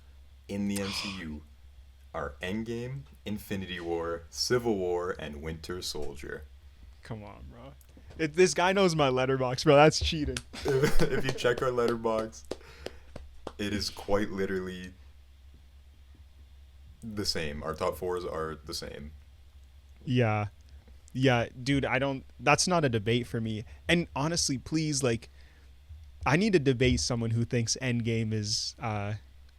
in the MCU are Endgame, Infinity War, Civil War, and Winter Soldier. Come on, bro. This guy knows my letterbox, bro. That's cheating. If you check our letterbox, it is quite literally the same. Our top fours are the same. Yeah. Yeah, dude, I don't that's not a debate for me. And honestly, please, like, I need to debate someone who thinks Endgame is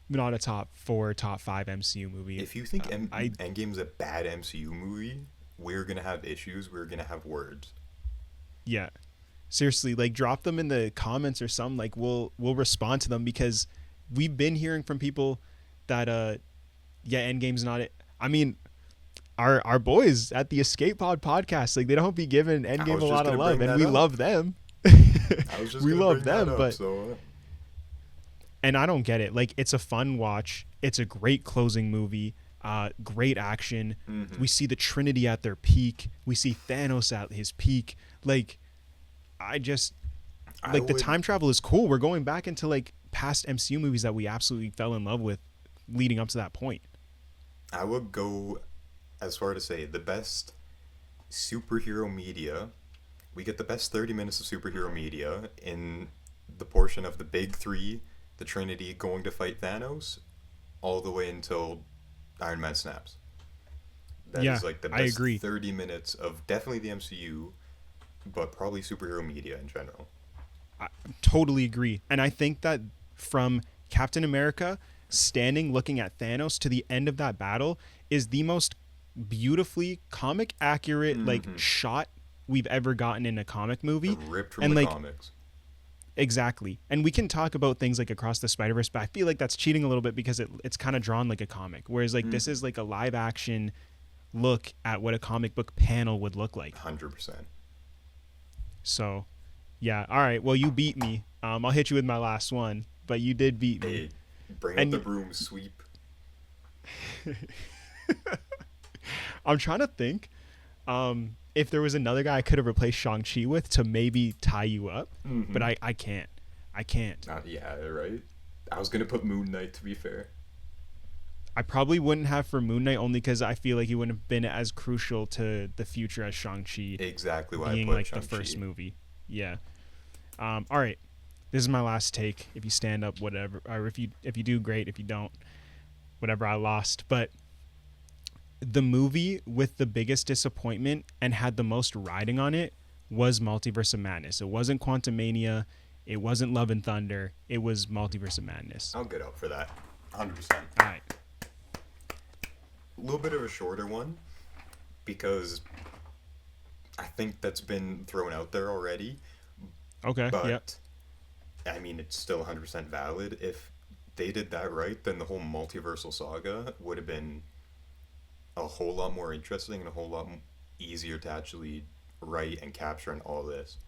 not a top 4, top 5 MCU movie. If you think I Endgame's a bad MCU movie, we're gonna have issues. We're gonna have words. yeah. Seriously, like drop them in the comments or something. Like we'll respond to them because we've been hearing from people that yeah, Endgame's not it. I mean, our boys at the Escape Pod podcast, like they don't be giving Endgame a lot of love, and we love them. I was just we gonna love bring that them, up, but so and I don't get it. Like it's a fun watch. It's a great closing movie. Great action. mhm. We see the Trinity at their peak. We see Thanos at his peak. Like I just I like the would time travel is cool. We're going back into like past MCU movies that we absolutely fell in love with leading up to that point. I would go as far to say the best superhero media. We get the best 30 minutes of superhero media in the portion of the big three, the Trinity going to fight Thanos, all the way until Iron Man snaps. That Yeah, is like the I best agree. 30 minutes of definitely the MCU, but probably superhero media in general. I totally agree. And I think that from Captain America standing looking at Thanos to the end of that battle is the most beautifully comic accurate like Mm-hmm. shot we've ever gotten in a comic movie. Ripped from And the like comics. exactly. And we can talk about things like Across the Spider-Verse, but I feel like that's cheating a little bit because it's kind of drawn like a comic. Whereas like this Mm-hmm. is like a live action look at what a comic book panel would look like. 100%. So, yeah. All right. Well, you beat me. I'll hit you with my last one, but you did beat me. Hey, bring And up the broom, sweep. I'm trying to think if there was another guy I could have replaced Shang-Chi with to maybe tie you up, Mm-hmm. but I can't. I can't. Yeah, right. I was gonna put Moon Knight, to be fair. I probably wouldn't have for Moon Knight only because I feel like he wouldn't have been as crucial to the future as Shang-Chi Exactly why being I put like Shang-Chi. the first movie. Yeah. All right. This is my last take. If you stand up, whatever, or if you do, great. If you don't, whatever. I lost. But the movie with the biggest disappointment and had the most riding on it was Multiverse of Madness. It wasn't Quantumania. It wasn't Love and Thunder. It was Multiverse of Madness. I'll get up for that. 100%. All right. A little bit of a shorter one because I think that's been thrown out there already, Okay. but Yep. I mean, it's still 100% valid. If they did that right, then the whole multiversal saga would have been a whole lot more interesting and a whole lot easier to actually write and capture and all this.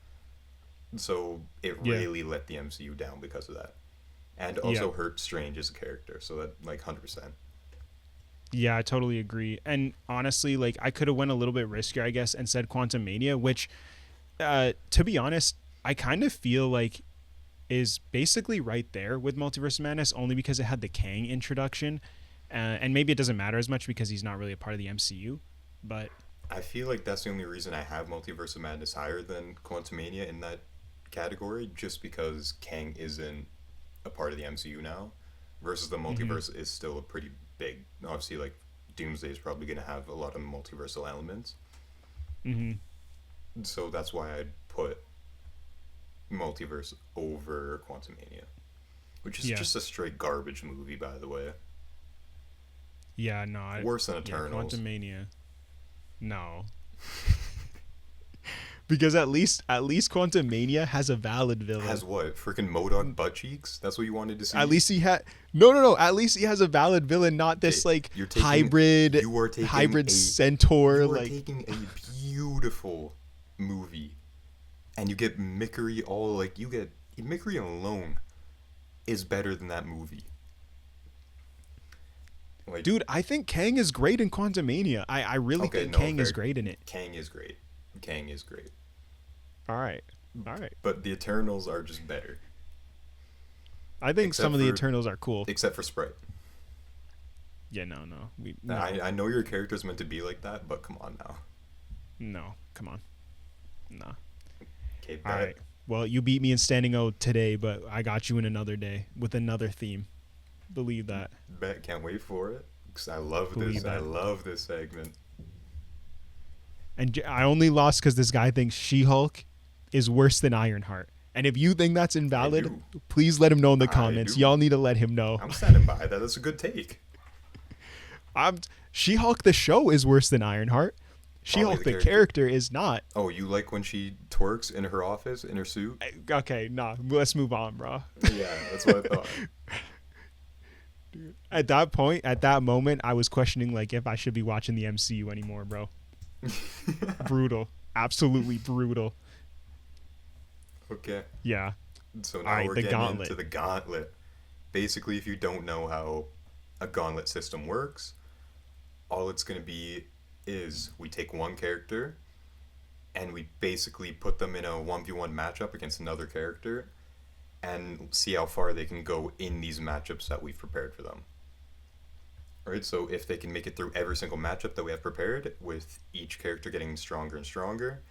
So it Yeah. really let the MCU down because of that. And also Yeah. hurt Strange as a character, so that, like, 100%. Yeah, I totally agree. And honestly, like I could have went a little bit riskier, I guess, and said Quantum Mania, which, to be honest, I kind of feel like is basically right there with Multiverse of Madness, only because it had the Kang introduction, and maybe it doesn't matter as much because he's not really a part of the MCU. But I feel like that's the only reason I have Multiverse of Madness higher than Quantumania in that category, just because Kang isn't a part of the MCU now, versus the mhm, multiverse is still a pretty big. Obviously, like Doomsday is probably going to have a lot of multiversal elements, mhm, so that's why I'd put Multiverse over Quantumania, which is yeah, just a straight garbage movie, by the way. yeah, no, Worse than yeah, Eternals. Quantum Mania, no, because at least Quantum Mania has a valid villain. Has what? Freaking Modoc butt cheeks? That's what you wanted to At see? least he had no. At least he has a valid villain, not Okay, this like you're taking. hybrid You are taking hybrid a. centaur. You are Like, taking a beautiful movie, and you get Mickery all like you get Mickery alone is better than that movie. Like, dude, I think Kang is great in Quantumania. I really okay, think no, Kang is fair. great in it. Kang is great. Kang is great. All right, all right. But the Eternals are just better, I think some except of the for Eternals are cool. Sprite. Yeah, no, I know your character's meant to be like that, but come on now. no. Come on, no. Okay, All bet. right. Well, you beat me in standing O today, but I got you in another day with another theme. Believe that. Bet. Can't wait for it. Cause I love Believe this. I that. love this segment. And I only lost because this guy thinks She-Hulk is worse than Ironheart. And if you think that's I invalid, do. please let him know in the I comments. do. Y'all need to let him know. I'm standing by that. That's a good take. I'm She-Hulk the show is worse than Ironheart. Probably She-Hulk the character is not. Oh, you like when she twerks in her office in her suit? Okay, nah. Let's move on, bro. Yeah, that's what I thought. At that point, at that moment, I was questioning like if I should be watching the MCU anymore, bro. Brutal. Absolutely brutal. Okay. Yeah. So All now right, we're the getting Gauntlet. into the gauntlet. Basically, if you don't know how a gauntlet system works, all it's going to be is we take one character and we basically put them in a 1v1 matchup against another character and see how far they can go in these matchups that we've prepared for them. Right? So if they can make it through every single matchup that we have prepared, with each character getting stronger and stronger,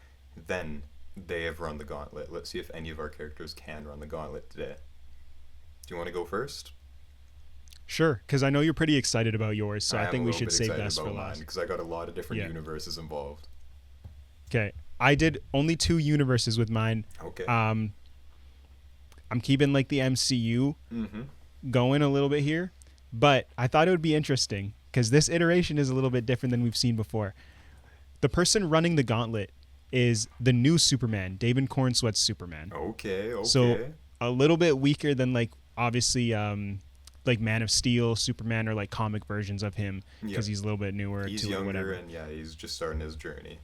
then they have run the gauntlet. Let's see if any of our characters can run the gauntlet today. Do you want to go first? Sure, because I know you're pretty excited about yours, so I am a think we little should bit save excited best for about mine last. because I got a lot of different Yeah. universes involved. Okay. I did only 2 universes with mine. Okay. I'm keeping like the MCU Mm-hmm. going a little bit here, but I thought it would be interesting because this iteration is a little bit different than we've seen before. The person running the gauntlet is the new Superman, David Cornsweat's Superman. Okay. Okay. So a little bit weaker than like obviously like Man of Steel, Superman, or like comic versions of him because Yep. he's a little bit newer He's to it, younger whatever. and yeah, he's just starting his journey.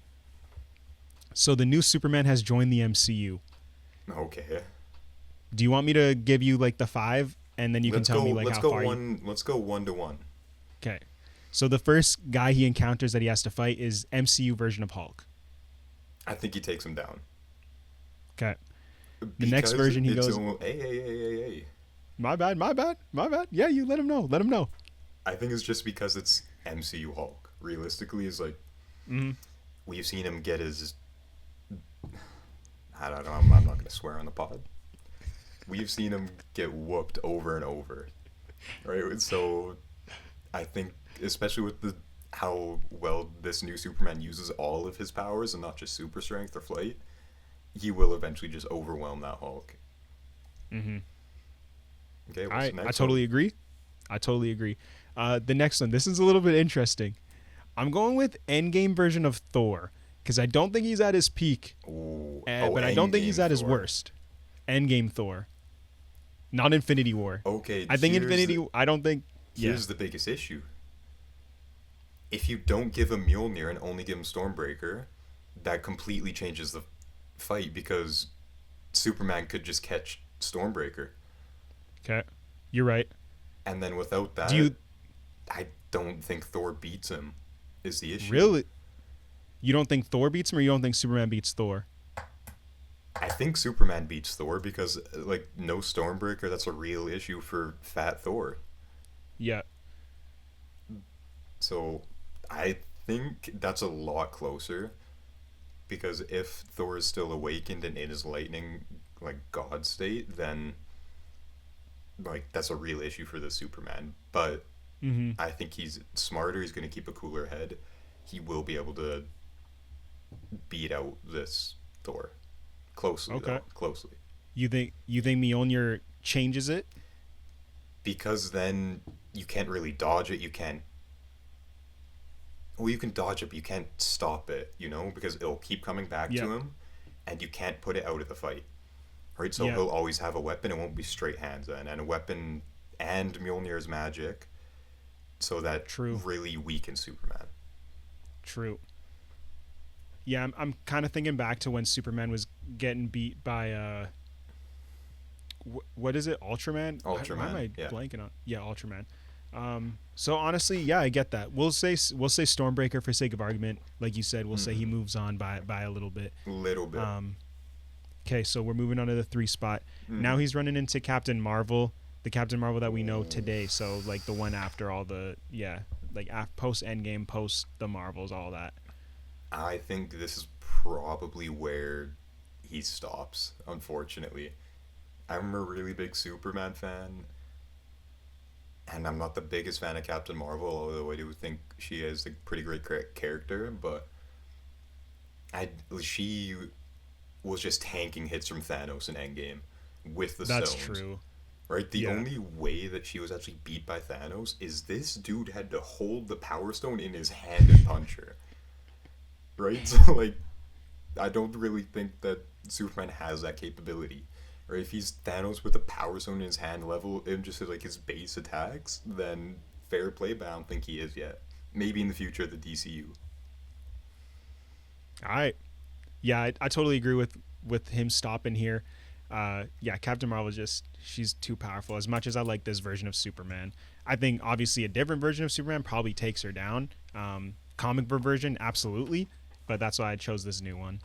So the new Superman has joined the MCU. Okay. Do you want me to give you like the 5 and then you let's can tell go. me like Let's how go far one. Let's go 1-1. Okay. So the first guy he encounters that he has to fight is MCU version of Hulk. I think he takes him down. Okay. The next version he goes, Hey. my bad. Yeah, you let him know. Let him know. I think it's just because it's MCU Hulk. Realistically, is like Mhm. we've seen him get his. I don't know. I'm not gonna swear on the pod. We've seen him get whooped over and over, right? So, I think especially with the how well this new Superman uses all of his powers and not just super strength or flight, he will eventually just overwhelm that Hulk. Mhm. Okay, what's the next I totally agree. I totally agree. The next one. This is a little bit interesting. I'm going with Endgame version of Thor because I don't think he's at his peak, Ooh. but I don't think he's Endgame at his Thor. worst. Endgame Thor, not Infinity War. Okay, I think Infinity. I don't think. Yeah. Here's the biggest issue. If you don't give him Mjolnir and only give him Stormbreaker, that completely changes the fight because Superman could just catch Stormbreaker. Okay. You're right. And then without that, Do you I don't think Thor beats him, is the issue. really? You don't think Thor beats him, or you don't think Superman beats Thor? I think Superman beats Thor because like no Stormbreaker. That's a real issue for Fat Thor. Yeah. So I think that's a lot closer because if Thor is still awakened and in his lightning like god state, then like that's a real issue for the Superman. But Mm-hmm. I think he's smarter. He's going to keep a cooler head. He will be able to beat out this Thor closely Okay. though, closely. You think Mjolnir changes it? Because then you can't really dodge it. You can't. Well, you can dodge it, but you can't stop it. You know, because it'll keep coming back Yeah. to him, and you can't put it out of the fight. Right. So Yeah. he'll always have a weapon. It won't be straight hands then, and a weapon and Mjolnir's magic, so that True. really weakens Superman. True. Yeah, I'm kind of thinking back to when Superman was getting beat by what is it, Ultraman? Why am Ultraman. I Yeah. blanking on? Yeah, Ultraman. So honestly, yeah, I get that. We'll say Stormbreaker for sake of argument. Like you said, we'll say he Mm-hmm. moves on by a little bit. Little bit. Okay, so we're moving on to the 3 spot. Now he's running into Captain Marvel, the Captain Marvel that we know today. So like the one after all the like post Endgame, post the Marvels, all that. I think this is probably where he stops, unfortunately. I'm a really big Superman fan, and I'm not the biggest fan of Captain Marvel, although I do think she is a pretty great character, but I she was just tanking hits from Thanos in Endgame with the That's stones. true. Right? The Yeah. only way that she was actually beat by Thanos is this dude had to hold the Power Stone in his hand and punch her. Right? So like I don't really think that Superman has that capability. Or if he's Thanos with a Power Stone in his hand level in just like his base attacks, then fair play, but I don't think he is yet. Maybe in the future of the DCU. All right. Yeah, I totally agree with him stopping here. Yeah, Captain Marvel is just she's too powerful. As much as I like this version of Superman, I think obviously a different version of Superman probably takes her down. Comic book version, absolutely, but that's why I chose this new one.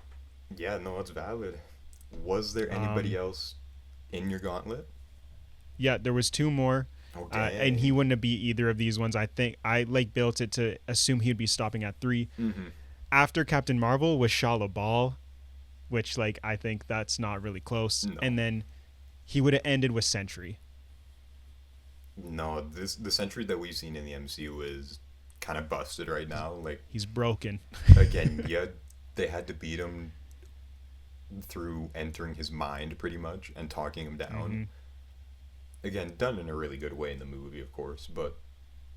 Yeah, no, it's valid. Was there anybody Um, else in your gauntlet? yeah, there was 2 more, Oh and he dang. wouldn't have beat either of these ones. I think I like built it to assume he'd be stopping at 3. Mm-hmm. After Captain Marvel was Shah Ball, which like I think that's not really close, No. and then he would have ended with Sentry. No, this the century that we've seen in the MCU is kind of busted right now. Like He's broken. again, yeah, they had to beat him through entering his mind pretty much and talking him down. Mm-hmm. Again, done in a really good way in the movie, of course, but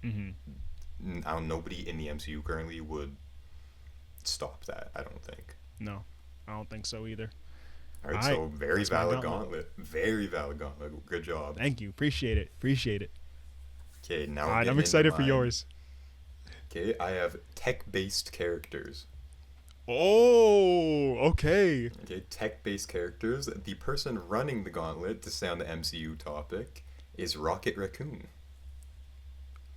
Mm-hmm. nobody in the MCU currently would stop that. I don't think. No, I don't think so either. All right, All right, so very that's my valid gauntlet. gauntlet. Very valid gauntlet. Good job. Thank you. Appreciate it. Appreciate it. Okay, now All we're right, I'm getting into excited for mine. yours. Okay, I have tech-based characters. Oh, okay. Okay, tech-based characters. The person running the gauntlet, to stay on the MCU topic, is Rocket Raccoon.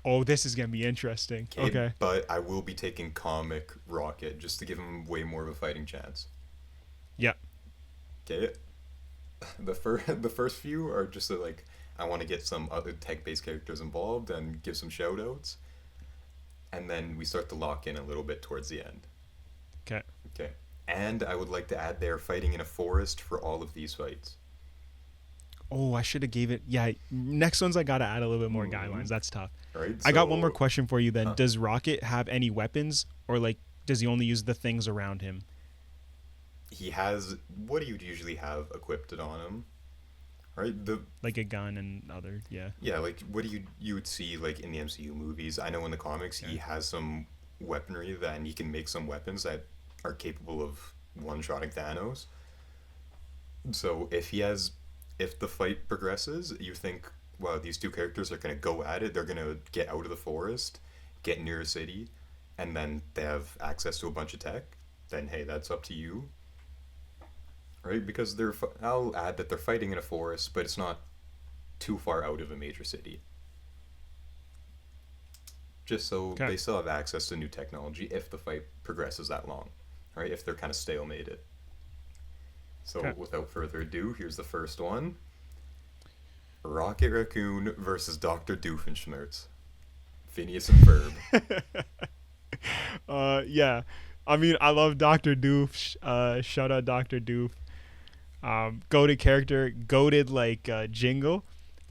Oh, this is gonna be interesting. Okay, Okay. but I will be taking comic Rocket just to give him way more of a fighting chance. Yeah. Okay, the first few are just like I want to get some other tech-based characters involved and give some shout-outs, and then we start to lock in a little bit towards the end. Okay. Okay, and I would like to add they're fighting in a forest for all of these fights. Oh, I should have gave it. Yeah. Next ones I gotta add a little bit more Mhm. guidelines. That's tough. Right? I got one more So, question for you. Then, huh. does Rocket have any weapons, or like does he only use the things around him, He has what do you usually have equipped on him? Right? The like a gun and other? Yeah. Yeah, like what do you would see like in the MCU movies. I know in the comics he Okay. has some weaponry that and he can make some weapons that are capable of one-shotting Thanos. So if the fight progresses, you think, wow, these two characters are gonna go at it. They're gonna get out of the forest, get near a city, and then they have access to a bunch of tech. Then hey, that's up to you, right? Because I'll add that they're fighting in a forest, but it's not too far out of a major city. Just so Okay. they still have access to new technology if the fight progresses that long, right? If they're kind of stalemated. So without further ado, here's the first one. Rocket Raccoon versus Dr. Doofenshmirtz. Phineas and Ferb. Yeah. I mean, I love Doctor Doof. Shout out Doctor Doof. Goated character, goated like jingle,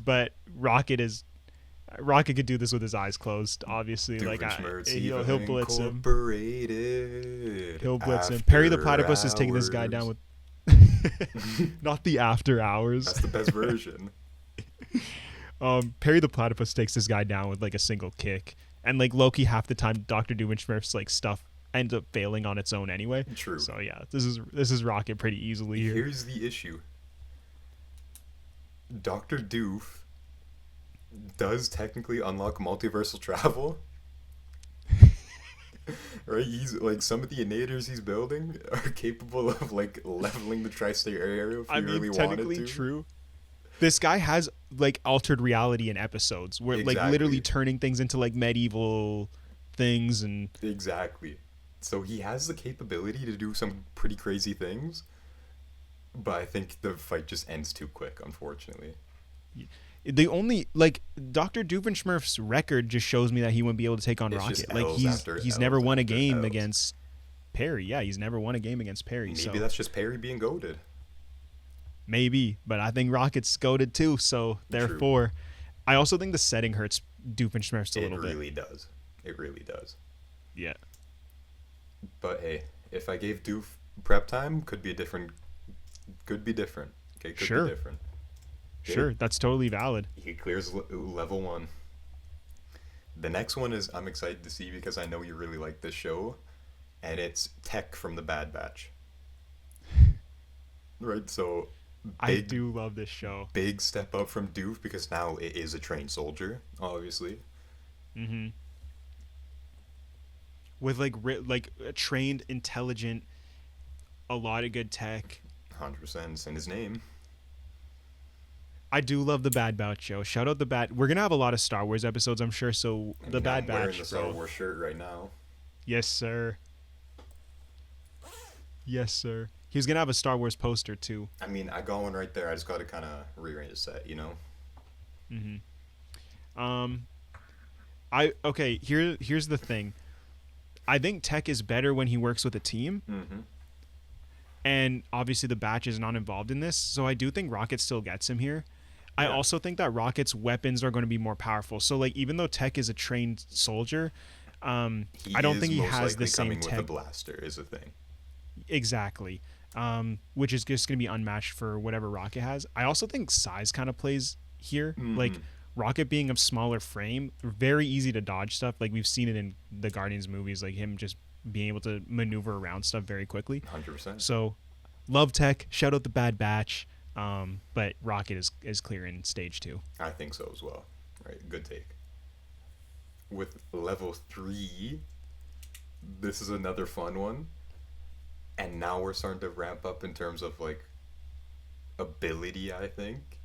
but Rocket could do this with his eyes closed. Obviously, Doofenshmirtz he'll Evil blitz him. Incorporated. He'll blitz him. After Perry the Platypus is taking this guy hours. down with. Not the after hours. That's the best version. Perry the Platypus takes this guy down with like a single kick, and like Loki half the time Doctor Doofenshmirtz's like stuff ends up failing on its own anyway. True. So yeah, this is Rocket pretty easily here. Here's the issue. Dr. Doof does technically unlock multiversal travel. Right? He's like some of the innators he's building are capable of like leveling the tri-state area if he really wanted technically to. true. This guy has like altered reality in episodes where like Exactly. literally turning things into like medieval things and Exactly. So he has the capability to do some pretty crazy things, but I think the fight just ends too quick, unfortunately. the only like Dr. Doofenshmirtz's record just shows me that he wouldn't be able to take on It's just Rocket. Like L's after he's L's never won a after game L's. against Perry. Yeah, he's never won a game against Perry. Maybe so that's just Perry being goaded. maybe, but I think Rocket's goated too. So therefore, I also think the setting hurts Doofenshmirtz a It little bit. really does. It really does. Yeah. But hey, if I gave Doof prep time, could be different. Okay, could Sure. be different. Okay? Sure, that's totally valid. He clears level 1. The next one is I'm excited to see because I know you really like this show, and it's Tech from the Bad Batch. Right, so I do love this show. big step up from Doof because now it is a trained soldier, obviously. Mm-hmm. With like a trained, intelligent, a lot of good tech. 100% it's in his name. I do love the Bad Batch show. Shout out the Bad. We're gonna have a lot of Star Wars episodes, I'm sure. So I the mean, Bad I'm wearing Batch, the Star bro. Wars shirt right now. Yes, sir. Yes, sir. He was gonna have a Star Wars poster too. I mean, I got one right there. I just got to kind of rearrange the set, you know? Mm-hmm. Here's the thing. I think Tech is better when he works with a team, Mm-hmm. and obviously the Batch is not involved in this. So I do think Rocket still gets him here. I Yeah. also think that Rocket's weapons are going to be more powerful. So like even though Tech is a trained soldier, I don't think he most has the likely same coming with a tech. blaster is a thing. Exactly. Which is just going to be unmatched for whatever Rocket has. I also think size kind of plays here. Like Rocket being of smaller frame, very easy to dodge stuff. Like we've seen it in the Guardians movies, like him just being able to maneuver around stuff very quickly. 100%. So love Tech. Shout out the Bad Batch. But Rocket is clear in stage 2. I think so as well. Right, good take. With level 3, this is another fun one. And now we're starting to ramp up in terms of like ability, I think.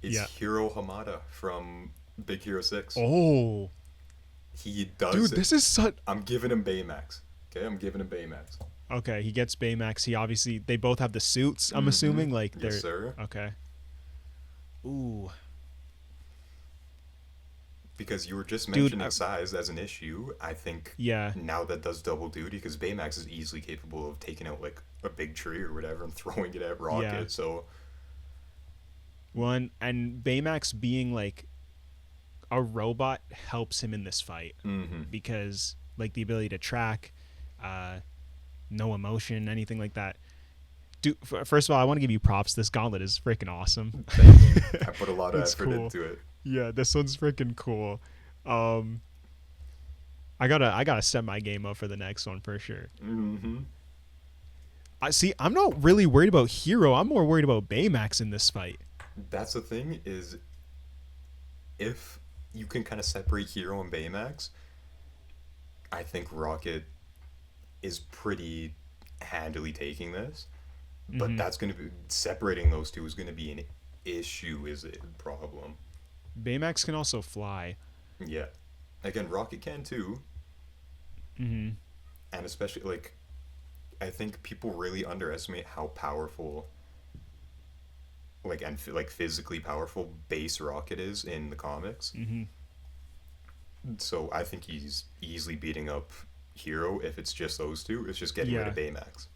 It's Yeah. Hiro Hamada from Big Hero 6. Oh, He does dude, it. this is such. I'm giving him Baymax. Okay, I'm giving him Baymax. Okay, he gets Baymax. He obviously they both have the suits. I'm assuming like they're Yes, sir. okay. Ooh, Because you were just Dude, mentioning size as an issue. I think yeah. now that does double duty because Baymax is easily capable of taking out like a big tree or whatever and throwing it at Rocket. Yeah. So One and Baymax being like a robot helps him in this fight because like the ability to track, no emotion, anything like that. Dude, first of all, I want to give you props. This gauntlet is freaking awesome. thank you. I put a lot of It's effort cool. into it. Yeah, this one's freaking cool. I gotta set my game up for the next one for sure. Mm-hmm. I see. I'm not really worried about Hero. I'm more worried about Baymax in this fight. That's the thing is, if you can kind of separate Hero and Baymax, I think Rocket is pretty handily taking this. But that's going to be separating those two is going to be an issue. Is a problem. Baymax can also fly. Yeah. Again, Rocket can too. Mm-hmm. And especially, like, I think people really underestimate how powerful like physically powerful base Rocket is in the comics. Hmm. So I think he's easily beating up Hero if it's just those two. It's just getting rid Yeah. of Baymax.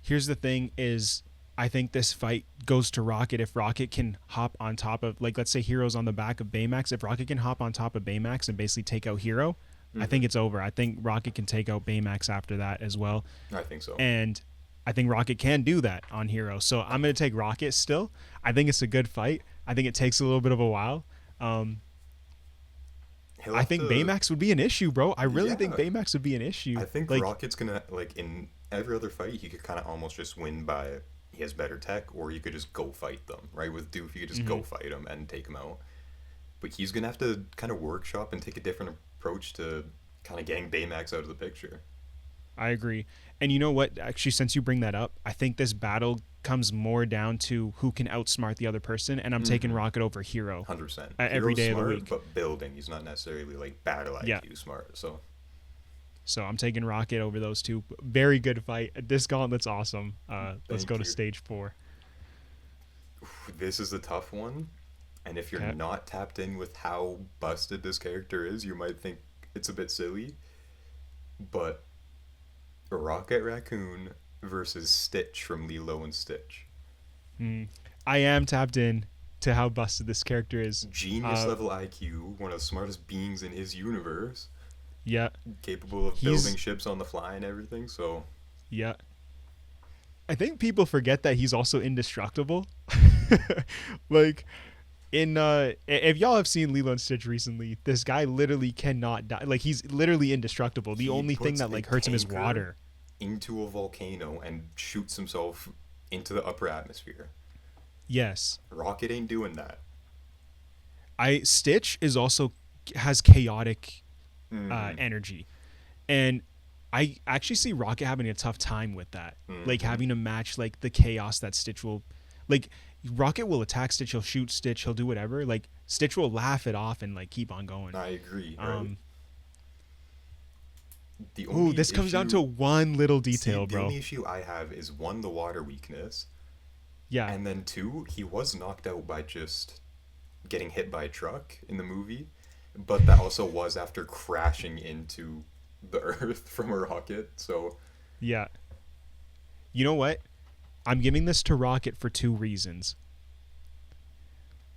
Here's the thing: is I think this fight goes to Rocket if Rocket can hop on top of, like, let's say Hero's on the back of Baymax. If Rocket can hop on top of Baymax and basically take out Hero, I Hmm. think it's over. I think Rocket can take out Baymax after that as well. I think so. And I think Rocket can do that on Hero. So I'm going to take Rocket still. I think it's a good fight. I think it takes a little bit of a while. Um, He'll I have think to. Baymax would be an issue, bro. I really think Yeah, Baymax would be an issue. I think Like, Rocket's gonna like in every other fight he could kind of almost just win by he has better tech, or you could just go fight them. Right with Doof, you could just mhm, go fight him and take him out. But he's gonna have to kind of workshop and take a different approach to kind of getting Baymax out of the picture. I agree. And you know what? Actually, since you bring that up, I think this battle comes more down to who can outsmart the other person, and I'm taking Mm-hmm. Rocket over Hero 100%. every Hero's day of the smart, week. but building. He's not necessarily like battle Yeah. IQ smart. So So I'm taking Rocket over those two. Very good fight. This Gauntlet's awesome. Let's thank go to you. stage 4. This is a tough one, and if you're Okay. not tapped in with how busted this character is, you might think it's a bit silly. But Rocket Raccoon versus Stitch from Lilo and Stitch. Mm. I am tapped in to how busted this character is. Genius Uh, level IQ, one of the smartest beings in his universe, yeah, capable of building he's ships on the fly and everything. So yeah. I think people forget that he's also indestructible. Like, if y'all have seen Lilo and Stitch recently, this guy literally cannot die. Like, he's literally indestructible. The he only thing puts that a like hurts him is tanker water. into a volcano and shoots himself into the upper atmosphere. Yes. Rocket ain't doing that. I Stitch is also has chaotic Mm-hmm. energy, and I actually see Rocket having a tough time with that. Like, Mm-hmm. having to match like the chaos that Stitch will, like, Rocket will attack Stitch, he'll shoot Stitch, he'll do whatever. Like, Stitch will laugh it off and like keep on going. I agree. Right. Um, The ooh, only this comes down to issue, one little see, detail, the bro. only issue I have is one, the water weakness, Yeah, and then two, he was knocked out by just getting hit by a truck in the movie, but that also was after crashing into the earth from a rocket. So yeah. You know what? I'm giving this to Rocket for two reasons.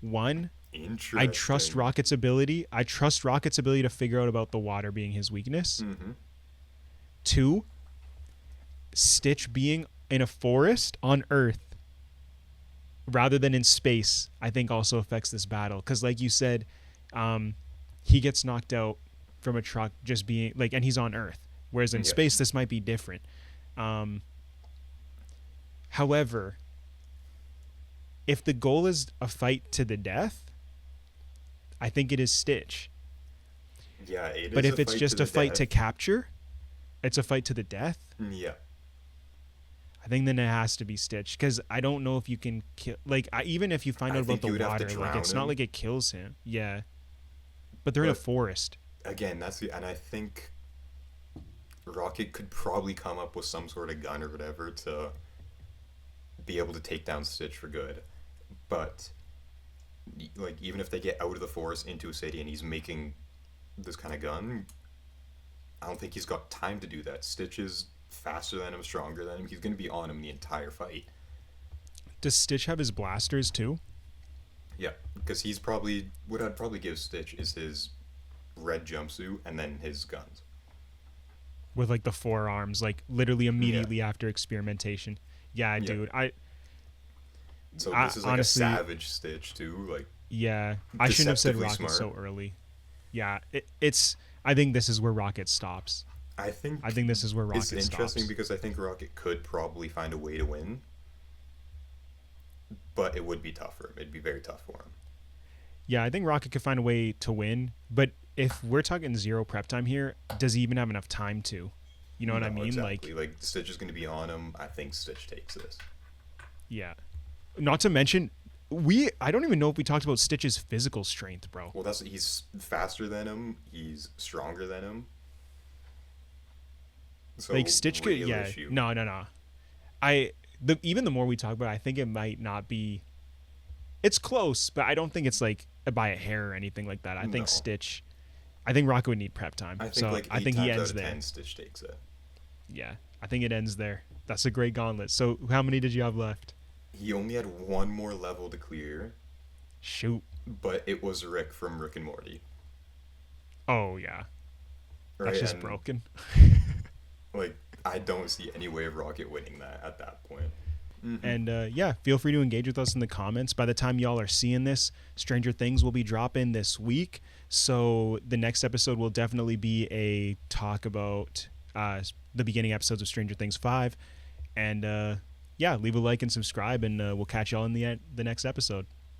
One, I trust interesting. Rocket's ability. I trust Rocket's ability to figure out about the water being his weakness. Mm-hmm. Two, Stitch being in a forest on Earth rather than in space, I think also affects this battle. Because, like you said, he gets knocked out from a truck just being like, and he's on Earth. Whereas in Yeah. space, this might be different. Um, However, if the goal is a fight to the death, I think it is Stitch. Yeah, it But is if a it's fight to just the a fight to death. capture, it's a fight to the death. Yeah. I think then it has to be Stitch because I don't know if you can kill. Like, even if you find I out about think the you would have to water, like, it's drown not him. like it kills him. Yeah, but they're in a But forest. again, that's the and I think Rocket could probably come up with some sort of gun or whatever to be able to take down Stitch for good. But like even if they get out of the forest into a city and he's making this kind of gun, I don't think he's got time to do that. Stitch is faster than him, stronger than him. He's going to be on him the entire fight. Does Stitch have his blasters too? Yeah, because he's probably what I'd probably give Stitch is his red jumpsuit and then his guns. With like the forearms, like literally Yeah, immediately after experimentation. Yeah, yeah. dude. I, So I this is like a honestly, savage Stitch too, like yeah, I shouldn't have said deceptively Rocket so smart. early. Yeah, it's. I think this is where Rocket stops. I I think think this is where it's Rocket interesting stops. because I think Rocket could probably find a way to win, but it would be tough for him. It'd be very tough for him. Yeah, I think Rocket could find a way to win, but if we're talking zero prep time here, does he even have enough time to? You know what I No, mean? exactly. Like, Like Stitch is going to be on him. I think Stitch takes this. yeah. Not to mention, I don't even know if we talked about Stitch's physical strength, bro. Well, that's he's faster than him. He's stronger than him. Like, So Stitch could, real yeah. issue. No. I Even the more we talk about it, I think it might not be. It's close, but I don't think it's like by a hair or anything like that. I think No. Stitch. I think Rocket would need prep time. I think So like I eight think he times ends out of there. 10, Stitch takes it. Yeah, I think it ends there. That's a great gauntlet. So how many did you have left? He only had one more level to clear, Shoot. but it was Rick from Rick and Morty, Oh yeah, that's right? just And broken. like, I don't see any way of Rocket winning that at that point. Hmm. And yeah, feel free to engage with us in the comments. By the time y'all are seeing this, Stranger Things will be dropping this week. So the next episode will definitely be a talk about the beginning episodes of Stranger Things 5. And yeah, leave a like and subscribe, and we'll catch y'all in the next episode.